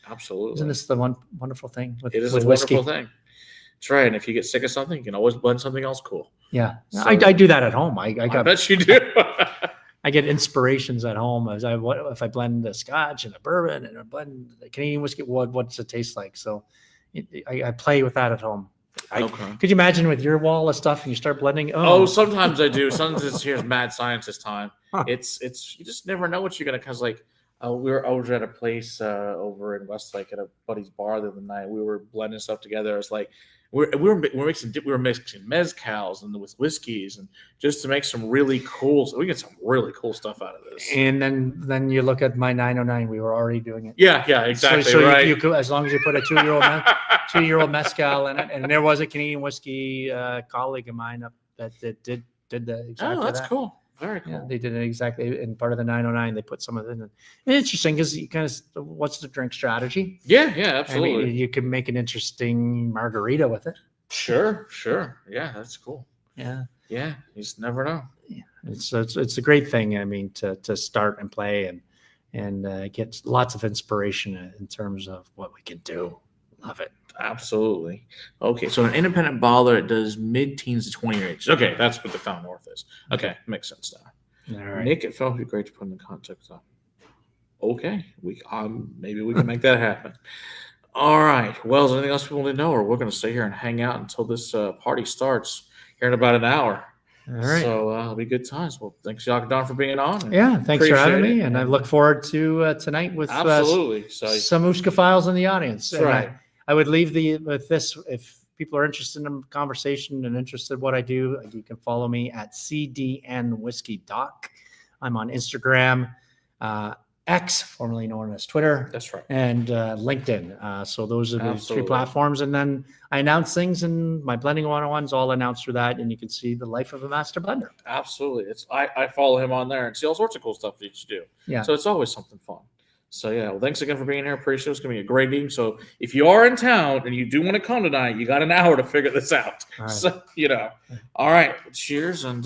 Absolutely. Isn't this the one wonderful thing with, It is with a whiskey? wonderful thing. That's right. And if you get sick of something, you can always blend something else cool. Yeah, So- I do that at home. I I bet you do. I get inspirations at home as what if I blend a Scotch and a bourbon and I blend the Canadian whiskey. What's it taste like? So I play with that at home. Okay. Could you imagine with your wall of stuff and you start blending? Oh, sometimes I do. Sometimes it's here's mad scientist time. Huh. It's you just never know what you're gonna cause like we were over at a place over in Westlake at a buddy's bar the other night. We were blending stuff together. It's like we were mixing mezcals and with whiskeys and just to make some really cool. So we get some really cool stuff out of this. And then you look at my 909. We were already doing it. Yeah, exactly. So right. you could, as long as you put a 2-year-old mezcal in it, and there was a Canadian whiskey colleague of mine up that did the exactly Oh, that's that. cool. Very cool. Yeah, they did it exactly in part of the 909. They put some of it in. And interesting because you kind of what's the drink strategy? Yeah, I absolutely. mean, you can make an interesting margarita with it. Sure. Yeah, that's cool. Yeah, Yeah, you just never know. yeah. It's a great thing. I mean, to start and play and get lots of inspiration in terms of what we can do. Love it. Absolutely. Okay, so an independent bottler, it does mid-teens to 20 year age. Okay, that's what the Found North is. Okay, makes sense now. All right. Nick, it felt great to put in the context on. Okay, maybe we can make that happen. All right. Well, is there anything else people need to know, or we're going to stay here and hang out until this party starts here in about an hour? All right. So it'll be good times. Well, thanks, y'all, Don, for being on. and Yeah, thanks for having appreciate me, it. and I look forward to tonight with Absolutely. So some Ushka files in the audience. that's And right. I would leave with this: if people are interested in conversation and interested in what I do, you can follow me at CDN Whiskey Doc. I'm on Instagram, X, formerly known as Twitter, That's right. and LinkedIn. So those are the three Absolutely. platforms. And then I announce things, and my blending 101s all announced through that, and you can see the life of a master blender. Absolutely. I follow him on there and see all sorts of cool stuff that you do. Yeah. So it's always something fun. So yeah, well, thanks again for being here. Appreciate it. It's gonna be a great evening. So if you are in town and you do want to come tonight, you got an hour to figure this out. All right. So all right. Cheers and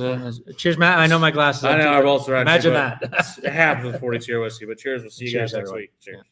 Cheers, Matt. I know my glasses. I know I've also Imagine that. it happens with 42 year whiskey. But cheers. We'll see you Cheers, guys next everyone. week. Cheers.